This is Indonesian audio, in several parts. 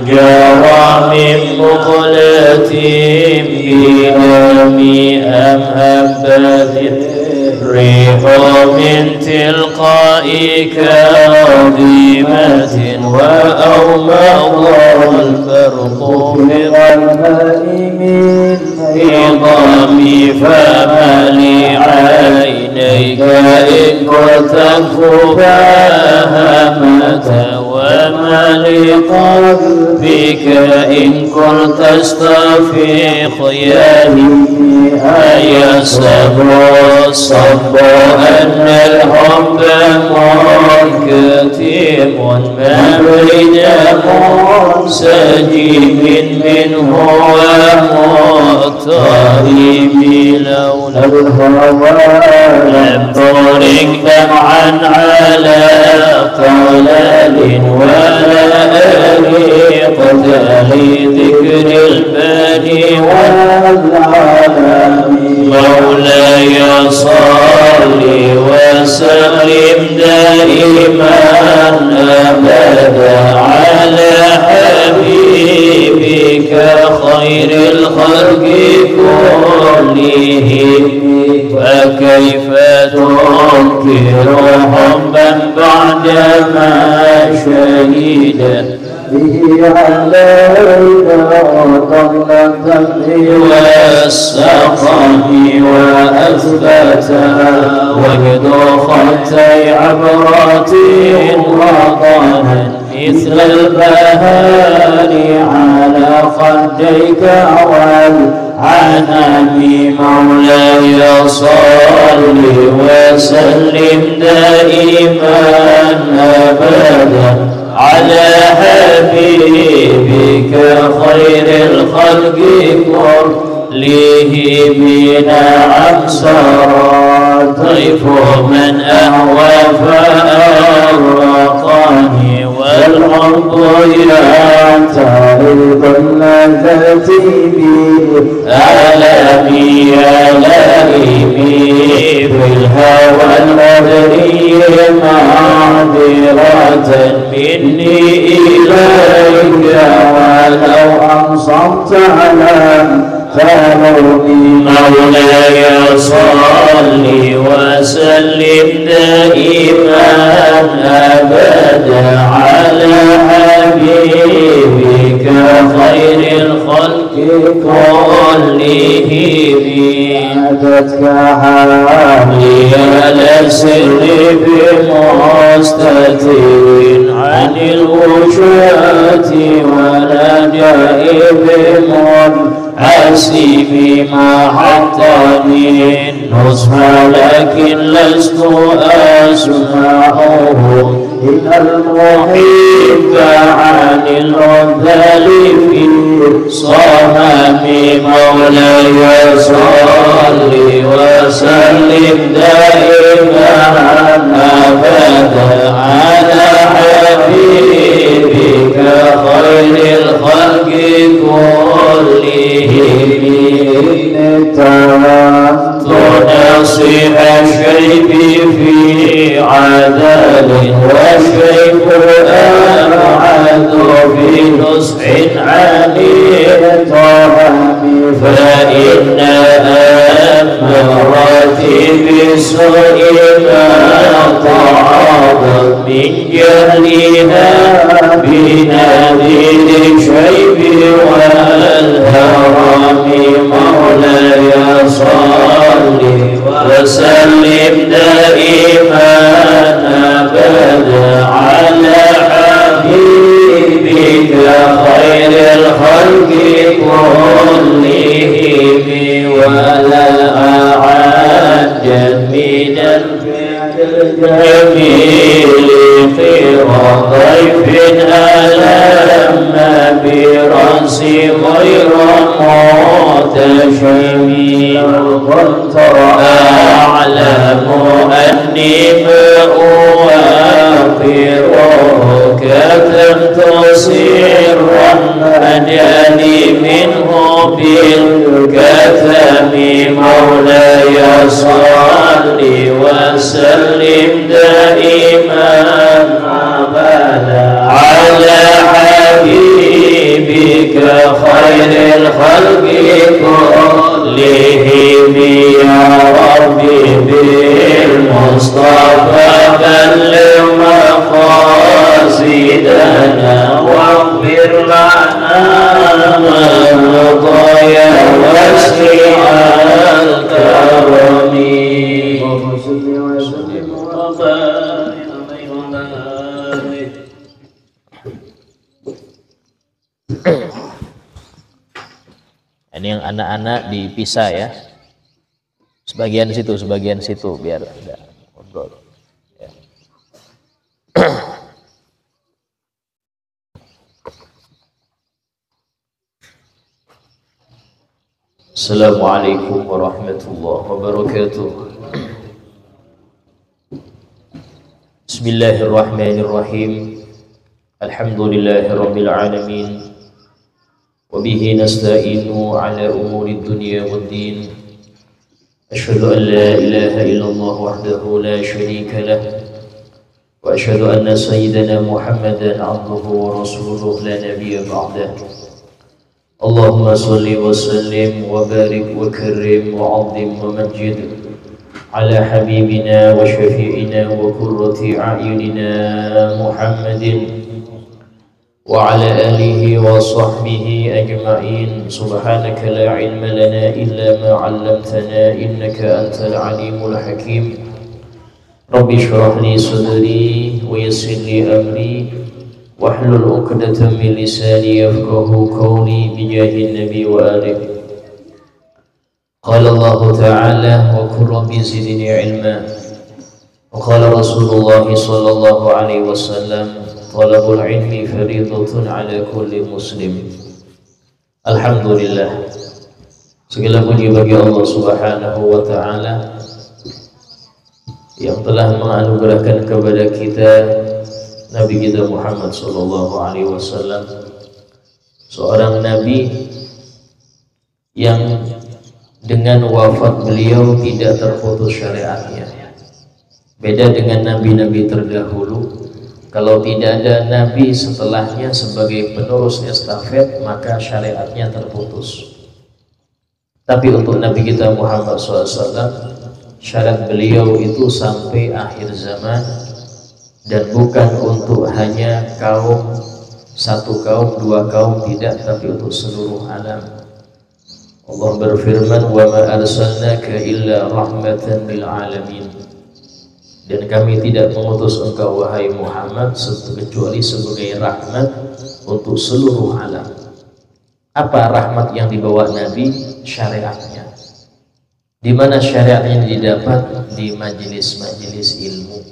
جرى من مقلة بدم أم هبت الريح من تلقاء كاظمة وأومض البرق بالماء من عظامي فما لعينيك إن كنت فهمت وما لقلبك إن كنت استفيق يهي أيسب الصب أن الحب منكتم ما بين منسجم منه ومضطرب لولا الهوى لم ترك دمعا على طلال ولا أريقت لذكر الباني والعالمين مولاي صل وسلم دائما أبدا على حبيبك خير الخلق كلهم فكيف تنكر حبا بعدما شهد به عليك وقبل التمر والسقم وأثبت وجد خطي عبرات وطنا مثل البهار على خديك والعنم مولاي صل وسلم دائما أبدا على حبيبك خير الخلق كلهم نعم سرى طيف من أهوى فأرقني والحب يعترض اللذة بألمي لائمي في الهوى البدري معذرة مني إليك ولو أنصبت على فنوري مولاي صل وسلم دائما أبدا على حبيبك خير الخلق كلهم أتتك حالي على سر بمستتر عن الوشاة ونجائب حسيب ما حطني النصح لكن لست أسمعه إن المحب عن العذل في صمم مولاي صل وسلم دائما أبدا على حبيبك خير الخلق كلهم نصيح الشيب في عدل والشيب أبعد في نصح عليه طعم فإن أمرتي بسوء ما تعاضت من جهلها بنذير الشيب والهرم مولاي صل وسلم دائما أبدا على حبيبك خير الخلق كلهم ولا أعجب من الفعل الجميل خير ضيف ألم برأس غير متشمي كنت أعلم أني ما أوافرك كتمت سرا أنني منه بالكتم مولاي صل وسلم دائما أبدا على حبيبك خير الخلق كلهم يا ربي بالمصطفى بلغ مقاصدنا واغفر لنا ما مضى يا واسع الكرم. Ini yang anak-anak dipisah ya, sebagian situ biar ada ngobrol ya. Assalamualaikum warahmatullahi wabarakatuh. Bismillahirrahmanirrahim. Alhamdulillahi rabbil alamin. وبه نستعين على أمور الدنيا والدين. أشهد أن لا إله إلا الله وحده لا شريك له وأشهد أن سيدنا محمدا عبده ورسوله لا نبي بعده. اللهم صل وسلم وبارك وكرم وعظم ومجد على حبيبنا وشفيعنا وقرة أعيننا محمد وعلى آله وصحبه أجمعين. سبحانك لا علم لنا إلا ما علمتنا إنك أنت العليم الحكيم. رب اشرح لي صدري ويسر لي أمري واحلل عقدة من لساني يفقه قولي بجاه النبي وآله. قال الله تعالى وقل رب زدني علما. وقال رسول الله صلى الله عليه وسلم Talabul ilmi faridatun ala kulli muslim. Alhamdulillah, segala puji bagi Allah Subhanahu wa ta'ala yang telah menganugerahkan kepada kita Nabi kita Muhammad sallallahu alaihi wasallam, seorang nabi yang dengan wafat beliau tidak terputus syariatnya. Beda dengan nabi-nabi terdahulu, kalau tidak ada nabi setelahnya sebagai penerus estafet, maka syariatnya terputus. Tapi untuk Nabi kita Muhammad SAW, syariat beliau itu sampai akhir zaman, dan bukan untuk hanya kaum, satu kaum, dua kaum, tidak, tapi untuk seluruh alam. Allah berfirman, wa ma arsalnaka illa rahmatan lil alamin. Dan kami tidak mengutus engkau wahai Muhammad kecuali sebagai rahmat untuk seluruh alam. Apa rahmat yang dibawa Nabi? Syariatnya. Di mana syariatnya didapat? Di majelis-majelis ilmu,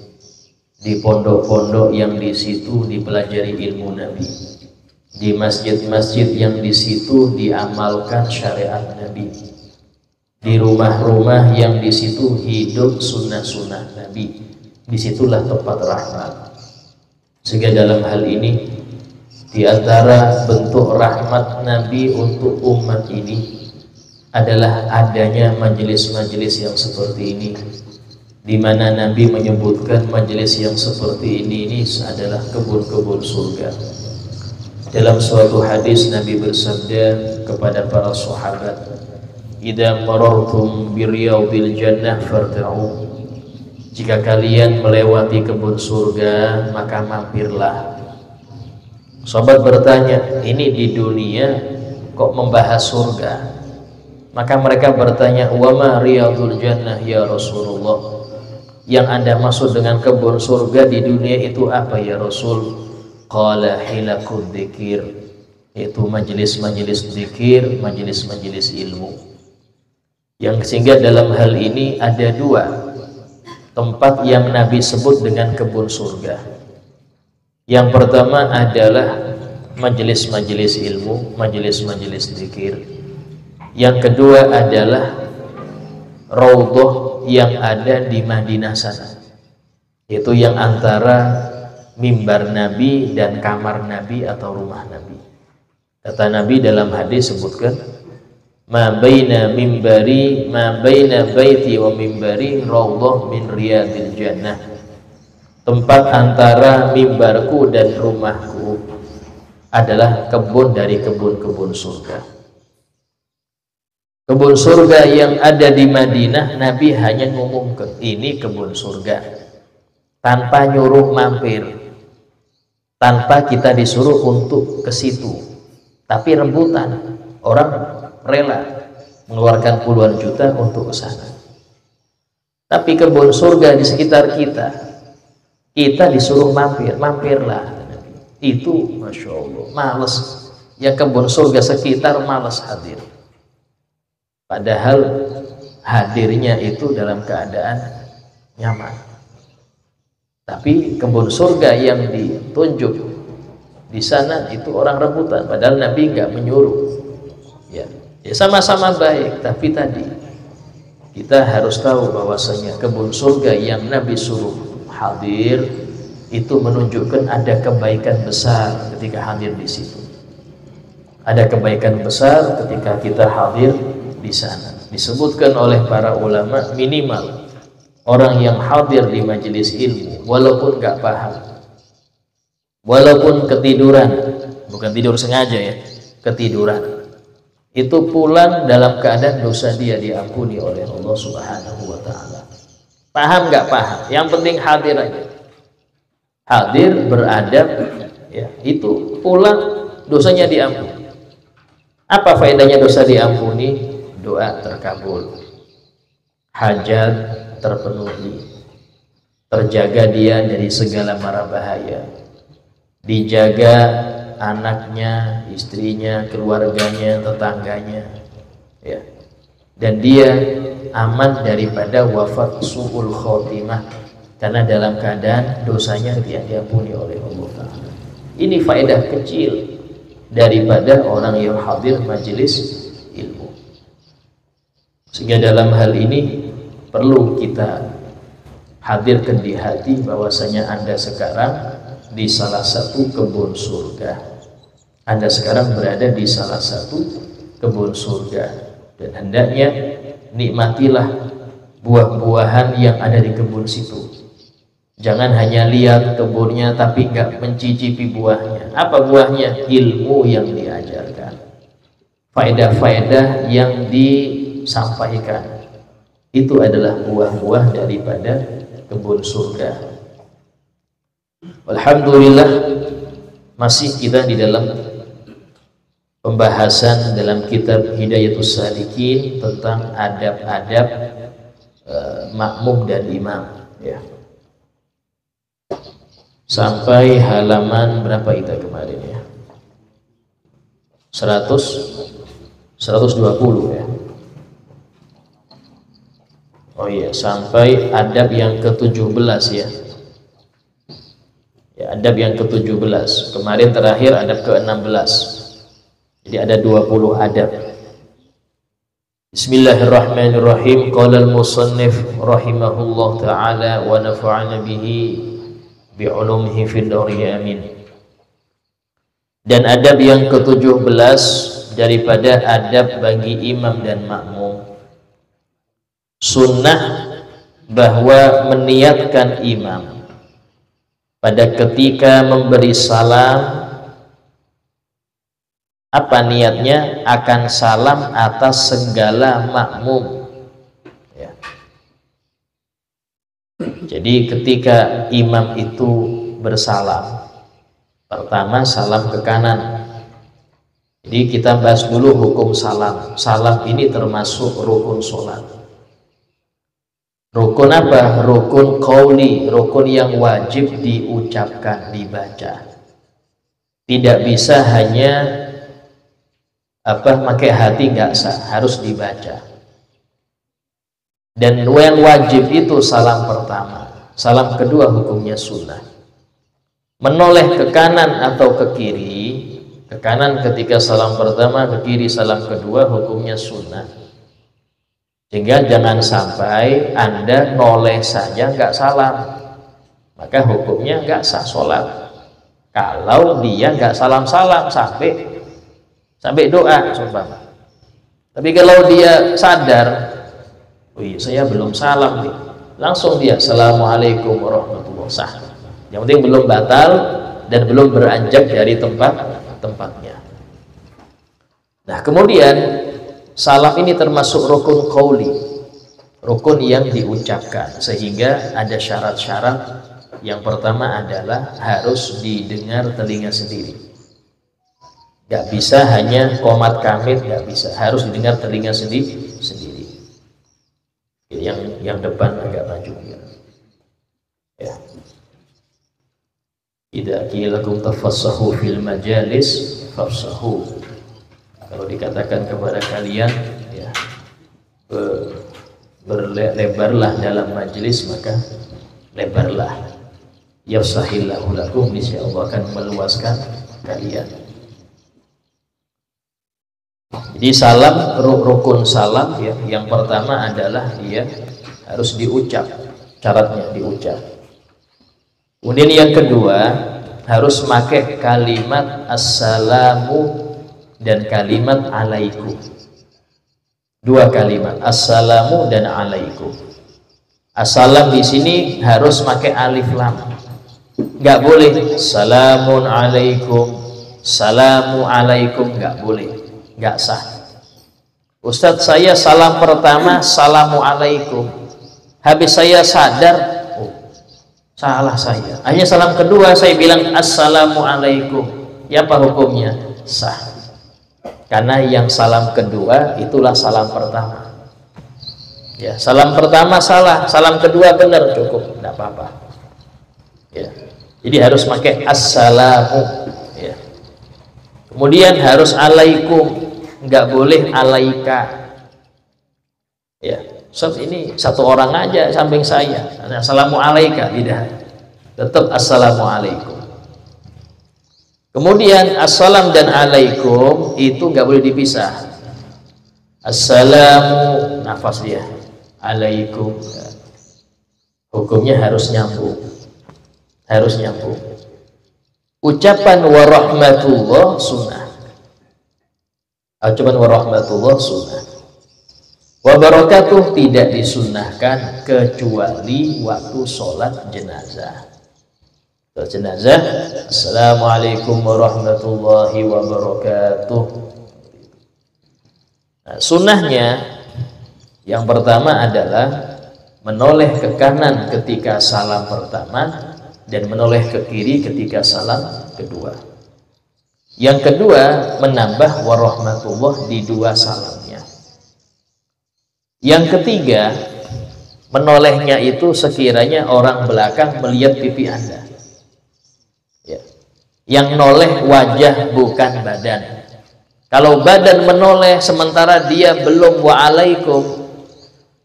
di pondok-pondok yang di situ dipelajari ilmu Nabi, di masjid-masjid yang di situ diamalkan syariat Nabi, di rumah-rumah yang di situ hidup sunnah-sunnah Nabi. Disitulah tempat rahmat. Sehingga dalam hal ini, di antara bentuk rahmat Nabi untuk umat ini adalah adanya majelis-majelis yang seperti ini, di mana Nabi menyebutkan majelis yang seperti ini adalah kebun-kebun surga. Dalam suatu hadis Nabi bersabda kepada para sahabat, "Idza marartum biriyadil jannah farta'u." Jika kalian melewati kebun surga, maka mampirlah. Sahabat bertanya, ini di dunia kok membahas surga? Maka mereka bertanya, wa ma riyadul jannah ya Rasulullah? Yang Anda maksud dengan kebun surga di dunia itu apa ya Rasul? Qala hilakud dzikir, yaitu majelis-majelis dzikir, majelis-majelis ilmu. Yang sehingga dalam hal ini ada dua tempat yang Nabi sebut dengan kebun surga. Yang pertama adalah majelis-majelis ilmu, majelis-majelis dzikir. Yang kedua adalah raudhah yang ada di Madinah sana, yaitu yang antara mimbar Nabi dan kamar Nabi atau rumah Nabi. Kata Nabi dalam hadis sebutkan, ma baina mimbari ma baina baiti wa mimbari raudhah min riyadil jannah. Tempat antara mimbarku dan rumahku adalah kebun dari kebun-kebun surga. Kebun surga yang ada di Madinah, Nabi hanya ngumumkan ini kebun surga tanpa nyuruh mampir, tanpa kita disuruh untuk ke situ, tapi rebutan, orang rela mengeluarkan puluhan juta untuk ke sana. Tapi kebun surga di sekitar kita, kita disuruh mampir, mampirlah. Itu Masya Allah, males. Ya kebun surga sekitar males hadir. Padahal hadirnya itu dalam keadaan nyaman. Tapi kebun surga yang ditunjuk di sana itu orang rebutan. Padahal Nabi nggak menyuruh. Ya sama-sama baik. Tapi tadi kita harus tahu bahwasanya kebun surga yang Nabi suruh hadir itu menunjukkan ada kebaikan besar ketika hadir di situ. Ada kebaikan besar ketika kita hadir di sana. Disebutkan oleh para ulama, minimal orang yang hadir di majelis ilmu walaupun nggak paham, walaupun ketiduran, bukan tidur sengaja ya, ketiduran, itu pulang dalam keadaan dosa dia diampuni oleh Allah Subhanahu wa ta'ala. Paham nggak paham, yang penting hadir aja, hadir, beradab ya, itu pulang dosanya diampuni. Apa faedahnya dosa diampuni? Doa terkabul, hajat terpenuhi, terjaga dia dari segala mara bahaya, dijaga anaknya, istrinya, keluarganya, tetangganya ya. Dan dia aman daripada wafat su'ul khotimah, karena dalam keadaan dosanya dia diampuni oleh Allah Ta'ala. Ini faedah kecil daripada orang yang hadir majelis ilmu. Sehingga dalam hal ini perlu kita hadirkan di hati bahwasanya Anda sekarang di salah satu kebun surga. Anda sekarang berada di salah satu kebun surga, dan hendaknya nikmatilah buah-buahan yang ada di kebun situ. Jangan hanya lihat kebunnya tapi nggak mencicipi buahnya. Apa buahnya? Ilmu yang diajarkan, faedah-faedah yang disampaikan, itu adalah buah-buah daripada kebun surga. Alhamdulillah, masih kita di dalam pembahasan dalam kitab Hidayatus Salikin tentang adab-adab makmum dan imam ya. Sampai halaman berapa kita kemarin ya? 120 ya. Oh iya, sampai adab yang ke-17 ya. Ya, adab yang ke-17. Kemarin terakhir adab ke-16. Jadi ada 20 adab. Bismillahirrahmanirrahim. Qala al-musannif rahimahullah ta'ala wa nafa'ana bihi bi'ulumihi fid dhari amin. Dan adab yang ke-17 daripada adab bagi imam dan makmum, sunnah bahwa meniatkan imam pada ketika memberi salam, apa niatnya? Akan salam atas segala makmum ya. Jadi ketika imam itu bersalam, pertama salam ke kanan. Jadi kita bahas dulu hukum salam. Salam ini termasuk rukun sholat. Rukun apa? Rukun qauli, rukun yang wajib diucapkan, dibaca. Tidak bisa hanya pakai hati, nggak sah, harus dibaca. Dan yang wajib itu salam pertama. Salam kedua hukumnya sunnah. Menoleh ke kanan atau ke kiri, ke kanan ketika salam pertama, ke kiri salam kedua, hukumnya sunnah. Sehingga jangan sampai Anda noleh saja nggak salam, maka hukumnya nggak sah sholat. Kalau dia nggak salam-salam sampai doa sumpah. Tapi kalau dia sadar, oh iya saya belum salam nih, langsung dia assalamualaikum warahmatullahi wabarakatuh, sah. Yang penting belum batal dan belum beranjak dari tempat tempatnya. Nah, kemudian salam ini termasuk rukun qauli, rukun yang diucapkan, sehingga ada syarat-syarat. Yang pertama adalah harus didengar telinga sendiri. Gak bisa hanya qomat kamit, gak bisa, harus didengar telinga sendiri. Yang depan agak maju ya. Idza qila lakum tafassahu fil majalis fafsahu. Kalau dikatakan kepada kalian ya, berlebarlah dalam majelis, maka lebarlah. Yafsahillahu lakum, niscaya Allah akan meluaskan kalian. Jadi salam, rukun salam ya, yang pertama adalah dia harus diucap, syaratnya diucap. Kemudian yang kedua harus pakai kalimat assalamu dan kalimat alaikum. Dua kalimat, assalamu dan alaikum. Assalam di sini harus pakai alif lam. Nggak boleh salamun alaikum, salamu alaikum, nggak boleh, nggak sah. Ustadz, saya salam pertama salamu alaikum, habis saya sadar salah saya, hanya salam kedua saya bilang assalamu alaikum, ya apa hukumnya? Sah, karena yang salam kedua itulah salam pertama ya. Salam pertama salah, salam kedua benar, cukup, tidak apa-apa ya. Jadi harus pakai assalamu ya. Kemudian harus alaikum, nggak boleh alaika ya. Ustaz, ini satu orang aja samping saya, assalamu alaika, tidak, tetap assalamu alaikum. Kemudian assalam dan alaikum itu nggak boleh dipisah. Assalamu, nafas dia, alaikum ya. Hukumnya harus nyambung, harus nyambung. Ucapan warahmatullah sunnah, ucapan warahmatullah sunnah. Wabarakatuh tidak disunnahkan kecuali waktu sholat jenazah. Jenazah, assalamualaikum warahmatullahi wabarakatuh. Nah, sunnahnya yang pertama adalah menoleh ke kanan ketika salam pertama dan menoleh ke kiri ketika salam kedua. Yang kedua, menambah warahmatullah di dua salamnya. Yang ketiga, menolehnya itu sekiranya orang belakang melihat pipi Anda ya. Yang noleh wajah bukan badan. Kalau badan menoleh sementara dia belum waalaikum,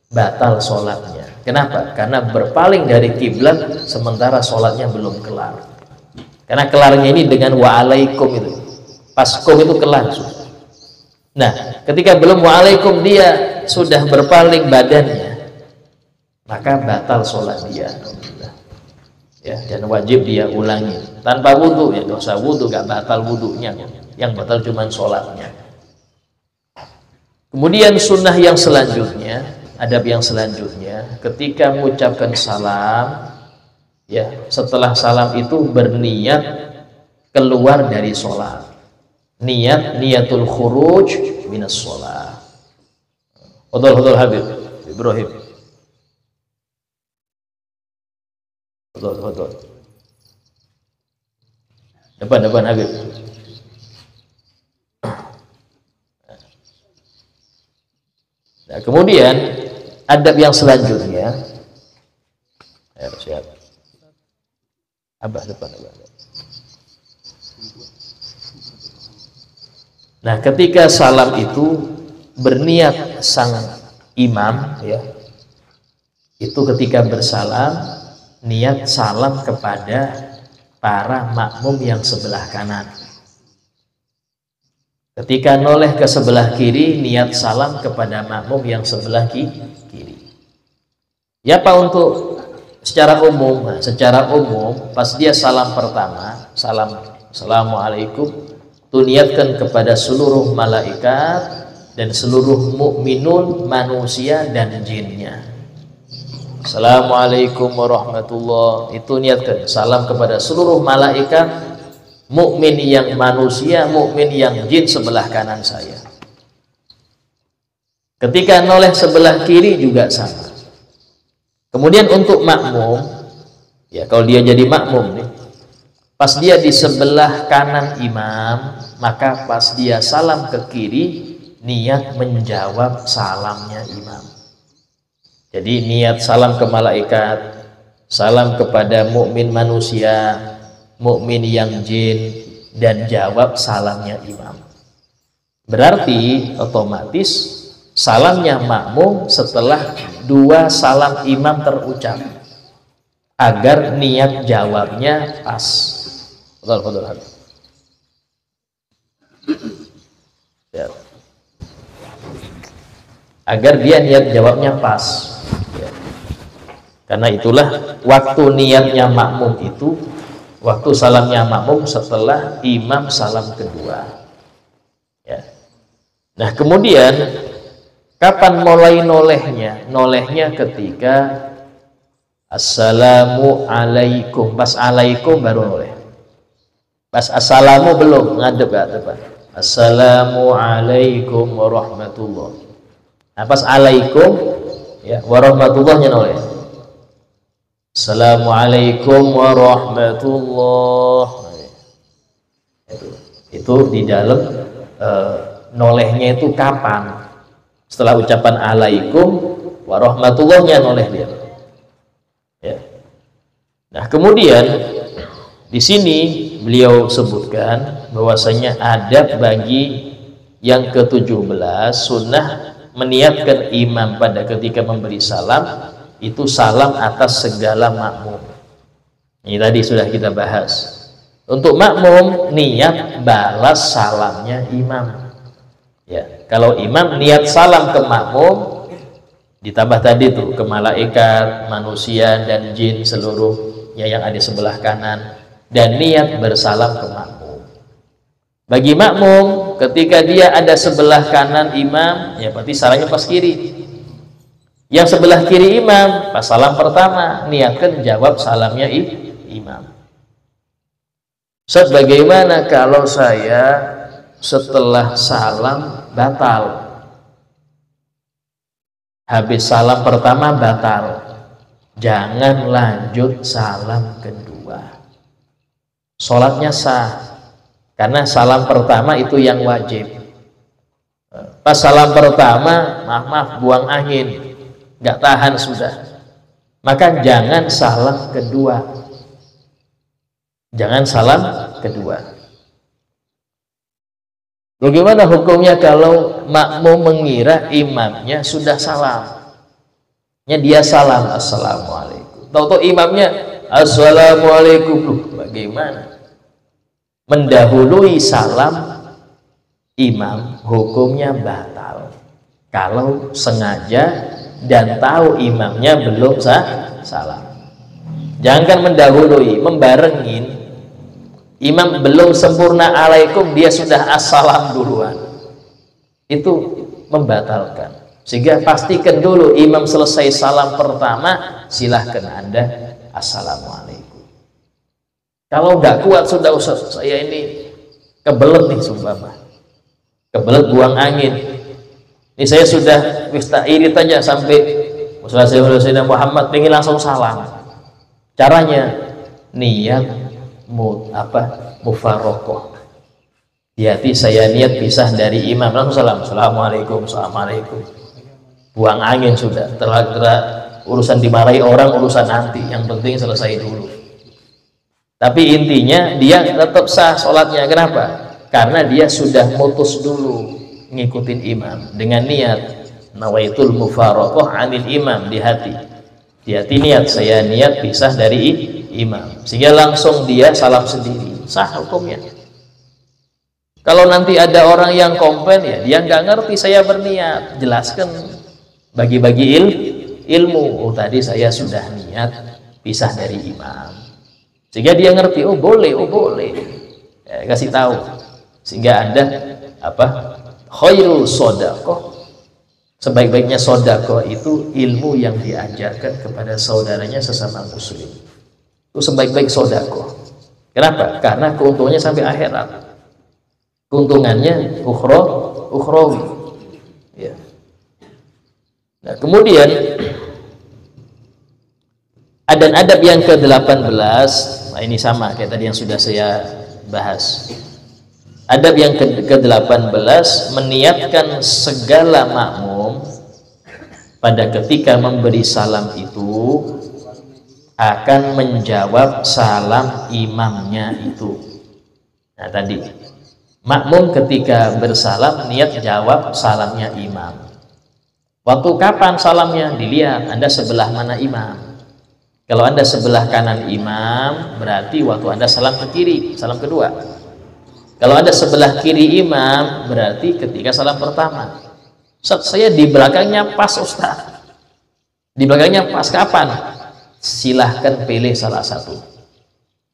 batal sholatnya. Kenapa? Karena berpaling dari kiblat sementara sholatnya belum kelar. Karena kelarnya ini dengan waalaikum itu, pas kum itu kelar. Nah, ketika belum waalaikum dia sudah berpaling badannya, maka batal sholat dia ya, dan wajib dia ulangi tanpa wudhu ya. Dosa wudhu gak batal wudhunya, yang batal cuma sholatnya. Kemudian sunnah yang selanjutnya, adab yang selanjutnya, ketika mengucapkan salam ya, setelah salam itu berniat keluar dari sholat, niatul khuruj minas sholat. Hodol Habib Ibrahim. Hodol. Depan Habib. Nah, kemudian adab yang selanjutnya, siap. Abah depan. Nah, ketika salam itu berniat sang imam ya, itu ketika bersalam niat salam kepada para makmum yang sebelah kanan. Ketika noleh ke sebelah kiri, niat salam kepada makmum yang sebelah kiri. Ya Pak, untuk secara umum, secara umum pas dia salam pertama, assalamualaikum, itu niatkan kepada seluruh malaikat dan seluruh mukminun manusia dan jinnya. Assalamualaikum warahmatullahi, itu niatkan salam kepada seluruh malaikat mukmin yang manusia, mukmin yang jin sebelah kanan saya. Ketika noleh sebelah kiri juga sama. Kemudian untuk makmum, ya kalau dia jadi makmum nih, pas dia di sebelah kanan imam, maka pas dia salam ke kiri, niat menjawab salamnya imam. Jadi niat salam ke malaikat, salam kepada mukmin manusia, mukmin yang jin, dan jawab salamnya imam. Berarti otomatis salamnya makmum setelah dua salam imam terucap, agar niat jawabnya pas. Betul. Ya. Agar dia niat jawabnya pas. Ya. Karena itulah waktu niatnya makmum itu, waktu salamnya makmum setelah imam salam kedua. Ya. Nah kemudian kapan mulai nolehnya? Nolehnya ketika assalamu alaikum. Pas alaikum baru noleh. Pas assalamu belum, ngadep ke depan. Assalamu alaikum warahmatullahi. Nah pas alaikum ya warahmatullahnya noleh. Assalamualaikum warahmatullahi. Itu di dalam nolehnya itu kapan? Setelah ucapan alaikum warahmatullahnya noleh dia. Ya. Nah kemudian di sini beliau sebutkan bahwasanya adab bagi yang ke-17 sunnah meniatkan imam pada ketika memberi salam itu salam atas segala makmum. Ini tadi sudah kita bahas. Untuk makmum niat balas salamnya imam. Ya, kalau imam niat salam ke makmum ditambah tadi tuh ke malaikat, manusia dan jin seluruhnya yang ada sebelah kanan dan niat bersalam ke makmum. Bagi makmum ketika dia ada sebelah kanan imam, ya berarti salamnya pas kiri. Yang sebelah kiri imam, pas salam pertama niatkan jawab salamnya imam. Ustaz, bagaimana kalau saya setelah salam batal? Habis salam pertama batal, jangan lanjut salam kedua. Sholatnya sah, karena salam pertama itu yang wajib. Pas salam pertama, maaf buang angin, nggak tahan sudah, maka jangan salam kedua. Jangan salam kedua. Bagaimana hukumnya kalau makmum mengira imamnya sudah salam? Dia salam assalamualaikum. Tahu-tahu imamnya assalamualaikum. Bagaimana? Mendahului salam imam hukumnya batal. Kalau sengaja dan tahu imamnya belum salam. Jangan mendahului, membarengin. Imam belum sempurna alaikum, dia sudah assalam duluan. Itu membatalkan. Sehingga pastikan dulu imam selesai salam pertama, silahkan Anda assalamualaikum. Kalau nggak kuat sudah Ustaz, saya ini kebelet nih sumpah, kebelet buang angin. Ini saya sudah irit aja sampai Sayyidina Muhammad pengen langsung salam. Caranya niat mufarokoh. Di hati saya niat pisah dari imam, langsung salam assalamualaikum, assalamualaikum. Buang angin sudah, terlalu urusan dimarahi orang urusan nanti, yang penting selesai dulu. Tapi intinya dia tetap sah sholatnya. Kenapa? Karena dia sudah mutus dulu ngikutin imam dengan niat nawaitul mufarokoh anil imam. Di hati niat, saya niat pisah dari imam, sehingga langsung dia salam sendiri, sah hukumnya. Kalau nanti ada orang yang komplain, ya dia nggak ngerti saya berniat, jelaskan, bagi-bagi ilmu. Oh tadi saya sudah niat pisah dari imam, sehingga dia ngerti. Oh boleh, ya, kasih tahu, sehingga ada khairul sodakoh. Sebaik-baiknya sodakoh itu ilmu yang diajarkan kepada saudaranya sesama muslim. Itu sebaik-baik sodakoh. Kenapa? Karena keuntungannya sampai akhirat. Keuntungannya ukhrawi. Ya. Nah, kemudian adab yang ke-18, nah ini sama kayak tadi yang sudah saya bahas. Adab yang ke-18 meniatkan segala makmum pada ketika memberi salam itu akan menjawab salam imamnya itu. Nah tadi makmum ketika bersalam niat jawab salamnya imam. Waktu kapan salamnya? Dilihat Anda sebelah mana imam. Kalau Anda sebelah kanan imam, berarti waktu Anda salam ke kiri, salam kedua. Kalau Anda sebelah kiri imam, berarti ketika salam pertama. Ustaz, saya di belakangnya pas Ustaz. Di belakangnya pas kapan? Silahkan pilih salah satu.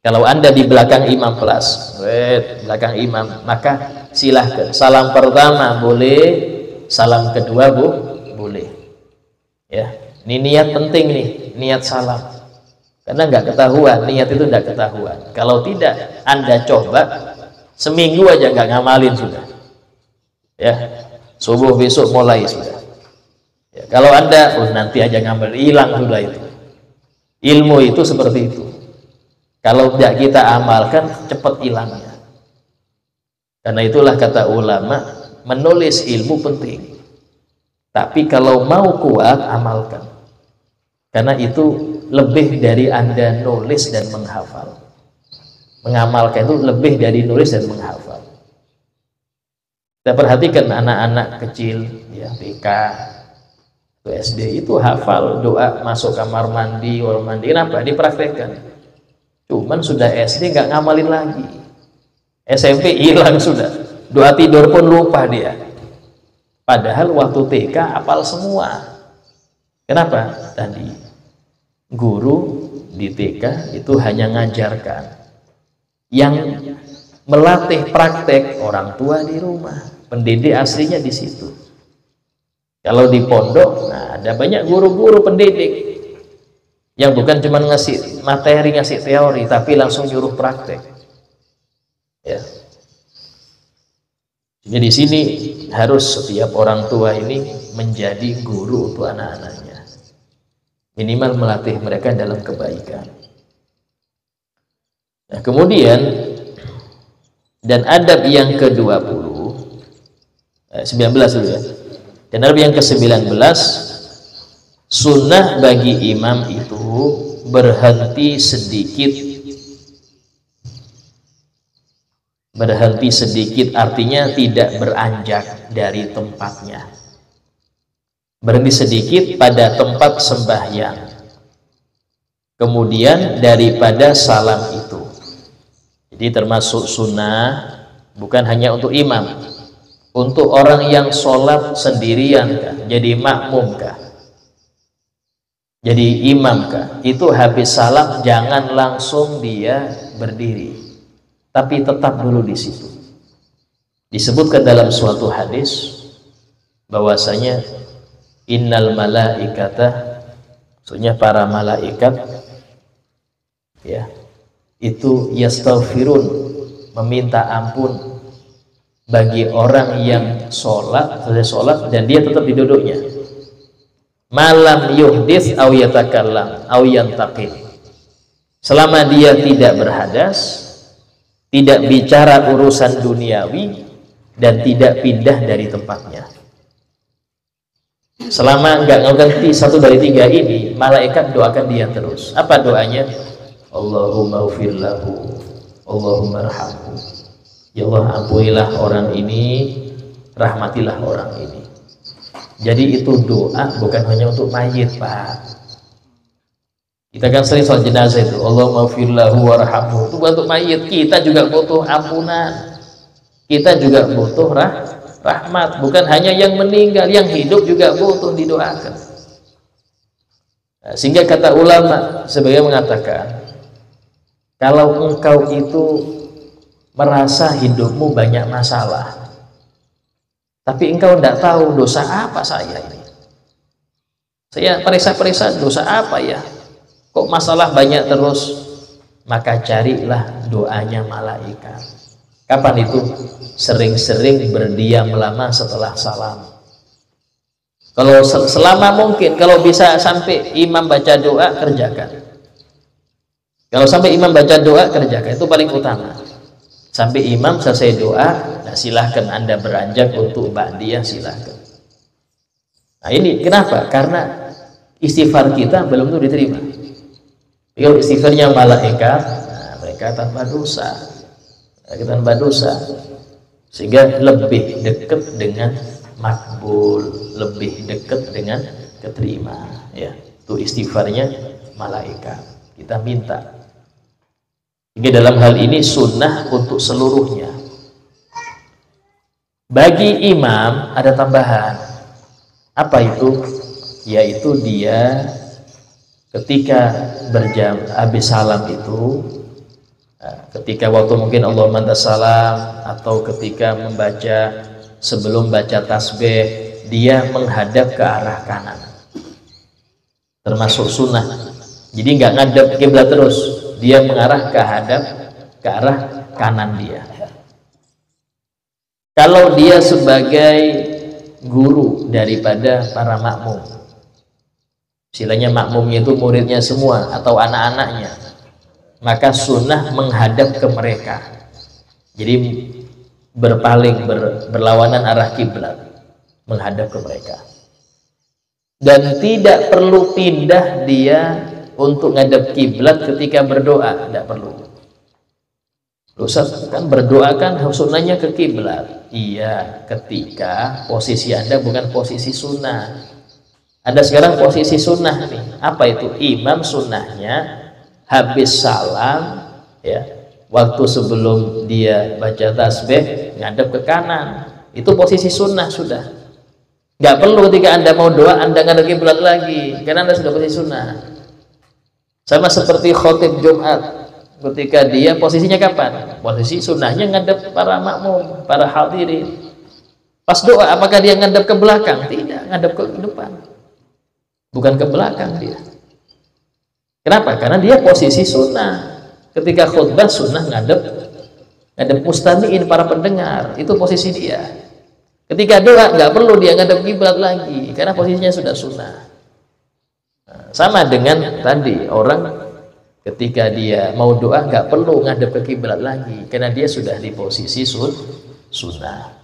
Kalau Anda di belakang imam plus, belakang imam, maka silahkan. Salam pertama boleh, salam kedua boleh. Ya, ini niat penting nih, niat salam. Karena nggak ketahuan, niat itu nggak ketahuan. Kalau tidak, Anda coba seminggu aja nggak ngamalin sudah. Ya, subuh besok mulai sudah. Ya, kalau Anda, nanti aja ngamal, hilang sudah itu. Ilmu itu seperti itu. Kalau tidak kita amalkan, cepat hilangnya. Karena itulah kata ulama, menulis ilmu penting. Tapi kalau mau kuat, amalkan. Karena itu lebih dari Anda nulis dan menghafal. Mengamalkan itu lebih dari nulis dan menghafal. Kita perhatikan anak-anak kecil, ya, TK, SD itu hafal doa masuk kamar mandi, kenapa? Dipraktekkan. Cuman sudah SD nggak ngamalin lagi. SMP hilang sudah. Doa tidur pun lupa dia. Padahal waktu TK hafal semua. Kenapa? Tadi guru di TK itu hanya ngajarkan. Yang melatih praktek orang tua di rumah. Pendidik aslinya di situ. Kalau di pondok, nah ada banyak guru-guru pendidik yang bukan cuma ngasih materi, ngasih teori, tapi langsung nyuruh praktek. Ya. Jadi di sini harus setiap orang tua ini menjadi guru untuk anak-anaknya. Minimal melatih mereka dalam kebaikan. Nah, kemudian dan adab yang ke-20, 19 dulu ya. Dan adab yang ke-19, sunnah bagi imam itu berhenti sedikit artinya tidak beranjak dari tempatnya. Berhenti sedikit pada tempat sembahyang. Kemudian daripada salam itu. Jadi termasuk sunnah bukan hanya untuk imam, untuk orang yang sholat sendirian kah, jadi makmum kah, jadi imam kah, itu habis salam jangan langsung dia berdiri, tapi tetap dulu di situ. Disebutkan dalam suatu hadis bahwasanya innal malaikata, maksudnya para malaikat ya, itu yastaghfirun, meminta ampun bagi orang yang selesai sholat dan dia tetap di duduknya. Malam yuhdits aw yatakallam aw yantaqid. Selama dia tidak berhadas, tidak bicara urusan duniawi dan tidak pindah dari tempatnya. Selama enggak ganti satu dari tiga ini, malaikat doakan dia terus. Apa doanya? Allahumma ufir lahu, Allahumma arhamhu. Ya Allah, ampunilah orang ini, rahmatilah orang ini. Jadi itu doa bukan hanya untuk mayit, Pak. Kita kan sering soal jenazah itu, Allahumma ufir lahu warhamhu. Itu bukan untuk mayit, kita juga butuh ampunan. Kita juga butuh rahmat, bukan hanya yang meninggal, yang hidup juga butuh didoakan. Nah, sehingga kata ulama sebagai mengatakan, kalau engkau itu merasa hidupmu banyak masalah, tapi engkau tidak tahu dosa apa saya ini. Saya periksa-periksa dosa apa ya? Kok masalah banyak terus? maka carilah doanya malaikat. Kapan itu? Sering-sering berdiam lama setelah salam. Kalau selama mungkin, kalau bisa sampai imam baca doa, kerjakan. Kalau sampai imam baca doa, kerjakan. Itu paling utama. Sampai imam selesai doa, nah silahkan Anda beranjak untuk ba'diyah, silahkan. Nah ini kenapa? Karena istighfar kita belum tentu diterima. Kalau istighfarnya malaikat, nah mereka tanpa dosa, sehingga lebih dekat dengan makbul, lebih dekat dengan keterima. Ya, itu istighfarnya malaikat. Kita minta. Jadi dalam hal ini sunnah untuk seluruhnya. Bagi imam ada tambahan. Apa itu? Yaitu dia ketika habis salam itu, ketika waktu mungkin Allahumma anta salam, atau ketika membaca sebelum baca tasbih, dia menghadap ke arah kanan. Termasuk sunnah. Jadi nggak ngadep kiblat terus, dia mengarah ke arah kanan dia. Kalau dia sebagai guru daripada para makmum, istilahnya makmumnya itu muridnya semua atau anak-anaknya, maka sunnah menghadap ke mereka. Jadi berpaling, berlawanan arah kiblat, menghadap ke mereka. Dan tidak perlu pindah dia untuk ngadep kiblat ketika berdoa, tidak perlu. Ustaz, kan berdoa kan sunnahnya ke kiblat. Iya, ketika posisi Anda bukan posisi sunnah. Ada sekarang posisi sunnah nih. Apa itu? Imam sunnahnya habis salam, ya, waktu sebelum dia baca tasbih ngadep ke kanan. Itu posisi sunnah sudah. Nggak perlu ketika Anda mau doa Anda ngadep kiblat lagi, karena Anda sudah posisi sunnah. Sama seperti khotib Jumat, ketika dia posisinya kapan? Posisi sunnahnya ngadep para makmum, para hadirin. Pas doa, apakah dia ngadep ke belakang? Tidak, ngadep ke depan, bukan ke belakang dia. Kenapa? Karena dia posisi sunnah. Ketika khutbah sunnah ngadep mustami'in, para pendengar, itu posisi dia. Ketika doa nggak perlu dia ngadep kiblat lagi, karena posisinya sudah sunnah. Sama dengan tadi, orang ketika dia mau doa nggak perlu ngadep ke kiblat lagi, karena dia sudah di posisi sunnah.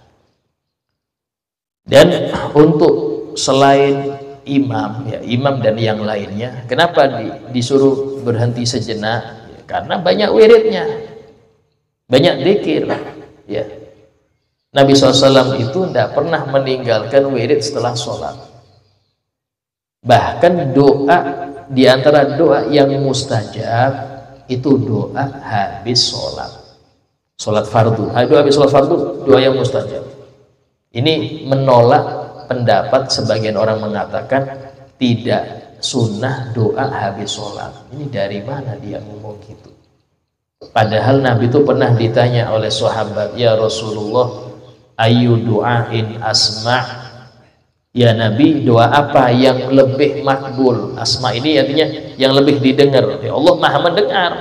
Dan untuk selain imam, ya, imam dan yang lainnya, kenapa disuruh berhenti sejenak? Ya, karena banyak wiridnya, banyak dzikir. Ya, Nabi SAW itu tidak pernah meninggalkan wirid setelah sholat. Bahkan doa, di antara doa yang mustajab itu doa habis sholat fardu. Doa habis sholat fardu, doa yang mustajab. Ini menolak pendapat sebagian orang mengatakan tidak sunnah doa habis sholat. Ini dari mana dia ngomong gitu? Padahal Nabi itu pernah ditanya oleh sahabat, ya Rasulullah, ayu du'ain asma', ya Nabi, doa apa yang lebih makbul? Asma ini artinya yang lebih didengar. Ya Allah maha mendengar,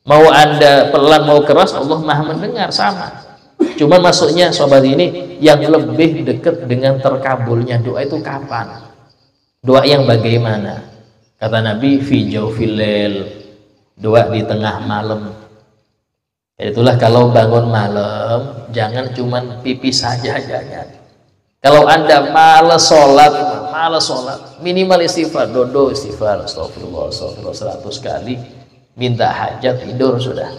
mau Anda pelan mau keras, Allah maha mendengar, sama. Cuma maksudnya sobat ini, yang lebih dekat dengan terkabulnya doa itu kapan? Doa yang bagaimana? Kata Nabi, fi jawfil lail, doa di tengah malam. Itulah kalau bangun malam, jangan cuman pipis saja, jangan. Kalau Anda malas sholat, minimal istighfar, dodo istighfar, astagfirullah 100 kali, minta hajat, tidur sudah.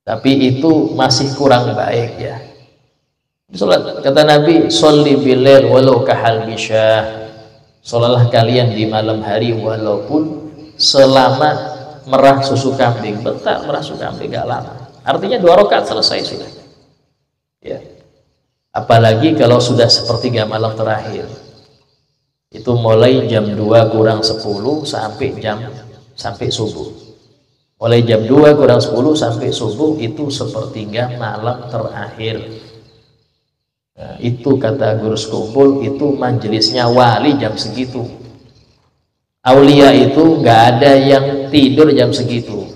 Tapi itu masih kurang baik ya. Sholat, kata Nabi, sholli bilail walau kahal bisyah, sholatlah kalian di malam hari walaupun selama merah susu kambing. Bentar merah susu kambing, gak lama. Artinya 2 rakaat selesai sudah. Ya. Apalagi kalau sudah sepertiga malam terakhir, itu mulai jam 2 kurang 10 sampai subuh. Mulai jam 2 kurang 10 sampai subuh itu sepertiga malam terakhir. Nah, itu kata Guru Skumpul, itu majelisnya wali jam segitu. Aulia itu nggak ada yang tidur jam segitu.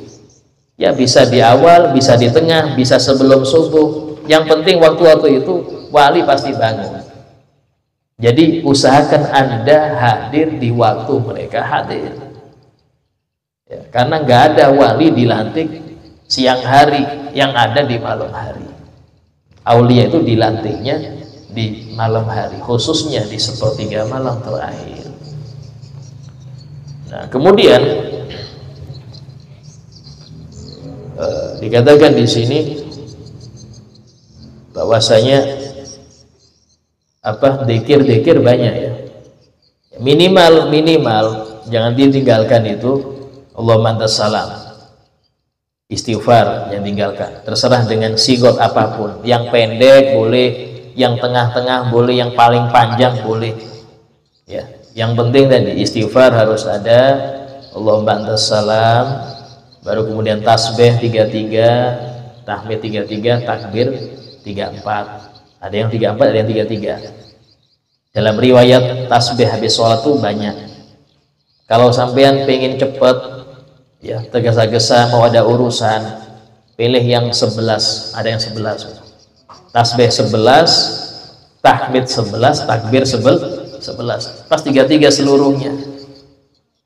Ya bisa di awal, bisa di tengah, bisa sebelum subuh. Yang penting waktu-waktu itu wali pasti bangun. Jadi usahakan Anda hadir di waktu mereka hadir. Ya, karena nggak ada wali dilantik siang hari, yang ada di malam hari. Aulia itu dilantiknya di malam hari, khususnya di sepertiga malam terakhir. Nah, kemudian dikatakan di sini bahwasanya dzikir banyak ya. Minimal jangan ditinggalkan itu Allahumma antas salam. Istighfar yang tinggalkan. Terserah dengan sigot apapun. Yang pendek boleh, yang tengah-tengah boleh, yang paling panjang boleh. Ya, yang penting tadi istighfar harus ada. Allahumma antas salam. Baru kemudian tasbih 33, tahmid 33, takbir 34. Ada yang 34, ada yang 33. Dalam riwayat tasbih habis sholat tuh banyak. Kalau sampean pengen cepet, ya tergesa-gesa mau ada urusan, pilih yang 11. Ada yang 11. Tasbih 11, tahmid 11, takbir 11. Pas 33 seluruhnya.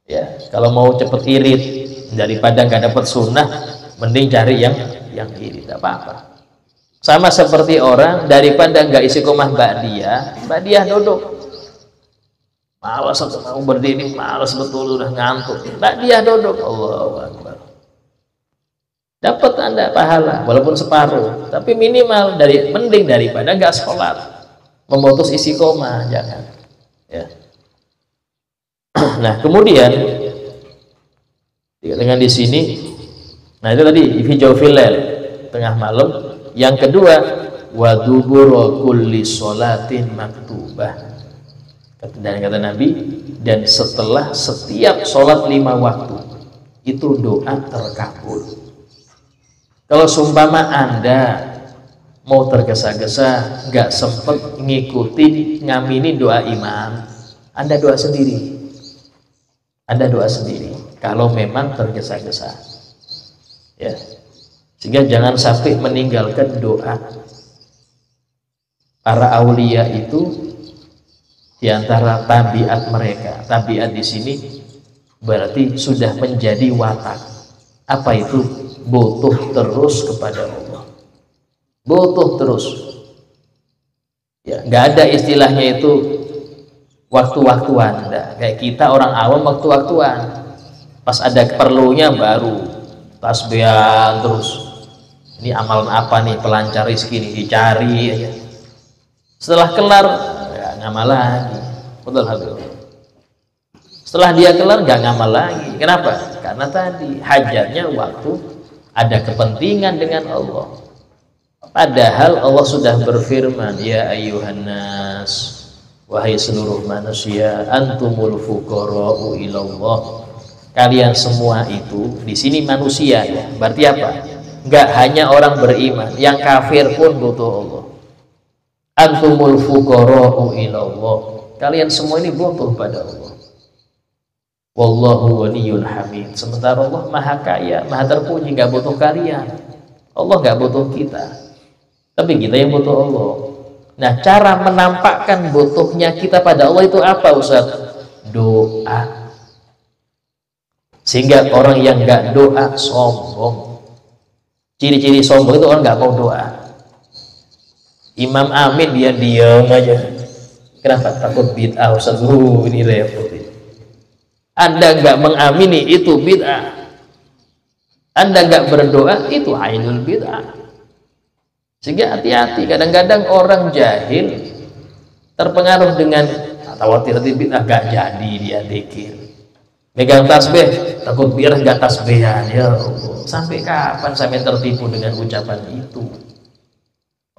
Ya, kalau mau cepet irit, daripada nggak dapat sunnah, mending cari yang irit, tidak apa-apa. Sama seperti orang daripada nggak istiqomah ba'diyah duduk, malas atau mau berdiri, malas betul, udah ngantuk, ba'diyah duduk, Allahu Akbar. Dapat Anda pahala walaupun separuh, tapi minimal mending daripada nggak sholat, memutus istiqomah, jangan. Ya. Nah kemudian dengan di sini, nah itu tadi hijau filel tengah malam. Yang kedua, wa dubura kulli sholatin maktubah. Dan kata Nabi, dan setelah setiap sholat 5 waktu itu doa terkabul. Kalau sumpama Anda mau tergesa-gesa, nggak sempet ngikutin ngamini doa imam, Anda doa sendiri. Anda doa sendiri. Kalau memang tergesa-gesa, ya, sehingga jangan sampai meninggalkan doa. Para aulia itu diantara tabiat mereka, tabiat di sini berarti sudah menjadi watak. Apa itu? Butuh terus kepada Allah, butuh terus. Ya, nggak ada istilahnya itu waktu-waktuan. Kayak kita orang awam waktu-waktuan. Pas ada perlunya baru tasbihan terus. Ini amalan apa nih, pelancar rezeki nih, dicari aja. Setelah kelar ya ngamal lagi. Betul Habib. Setelah dia kelar nggak ngamal lagi. Kenapa? Karena tadi hajatnya waktu ada kepentingan dengan Allah. Padahal Allah sudah berfirman, ya ayyuhan nas, wahai seluruh manusia, antumul fuqara'u ilallah. Kalian semua itu di sini manusia ya. Berarti apa? Enggak hanya orang beriman, yang kafir pun butuh Allah. Antumul fuqara'u ilallah. Kalian semua ini butuh pada Allah. Wallahu ghaniyyun hamid. Sementara Allah maha kaya, maha terpuji, enggak butuh kalian. Allah enggak butuh kita. Tapi kita yang butuh Allah. Nah, cara menampakkan butuhnya kita pada Allah itu apa, Ustaz? Doa. Sehingga orang yang nggak doa sombong. Ciri-ciri sombong itu orang nggak mau doa. Imam Amin dia diam aja. Kenapa? Takut bid'ah. Ustaz, ini repot. Anda nggak mengamini itu bid'ah. Anda nggak berdoa itu ainul bid'ah. Sehingga hati-hati. Kadang-kadang orang jahil terpengaruh dengan khawatir bid'ah, nggak jadi dia dzikir. Megang tasbih, takut biar nggak tasbihan. Ya Allah, sampai kapan sampai tertipu dengan ucapan itu?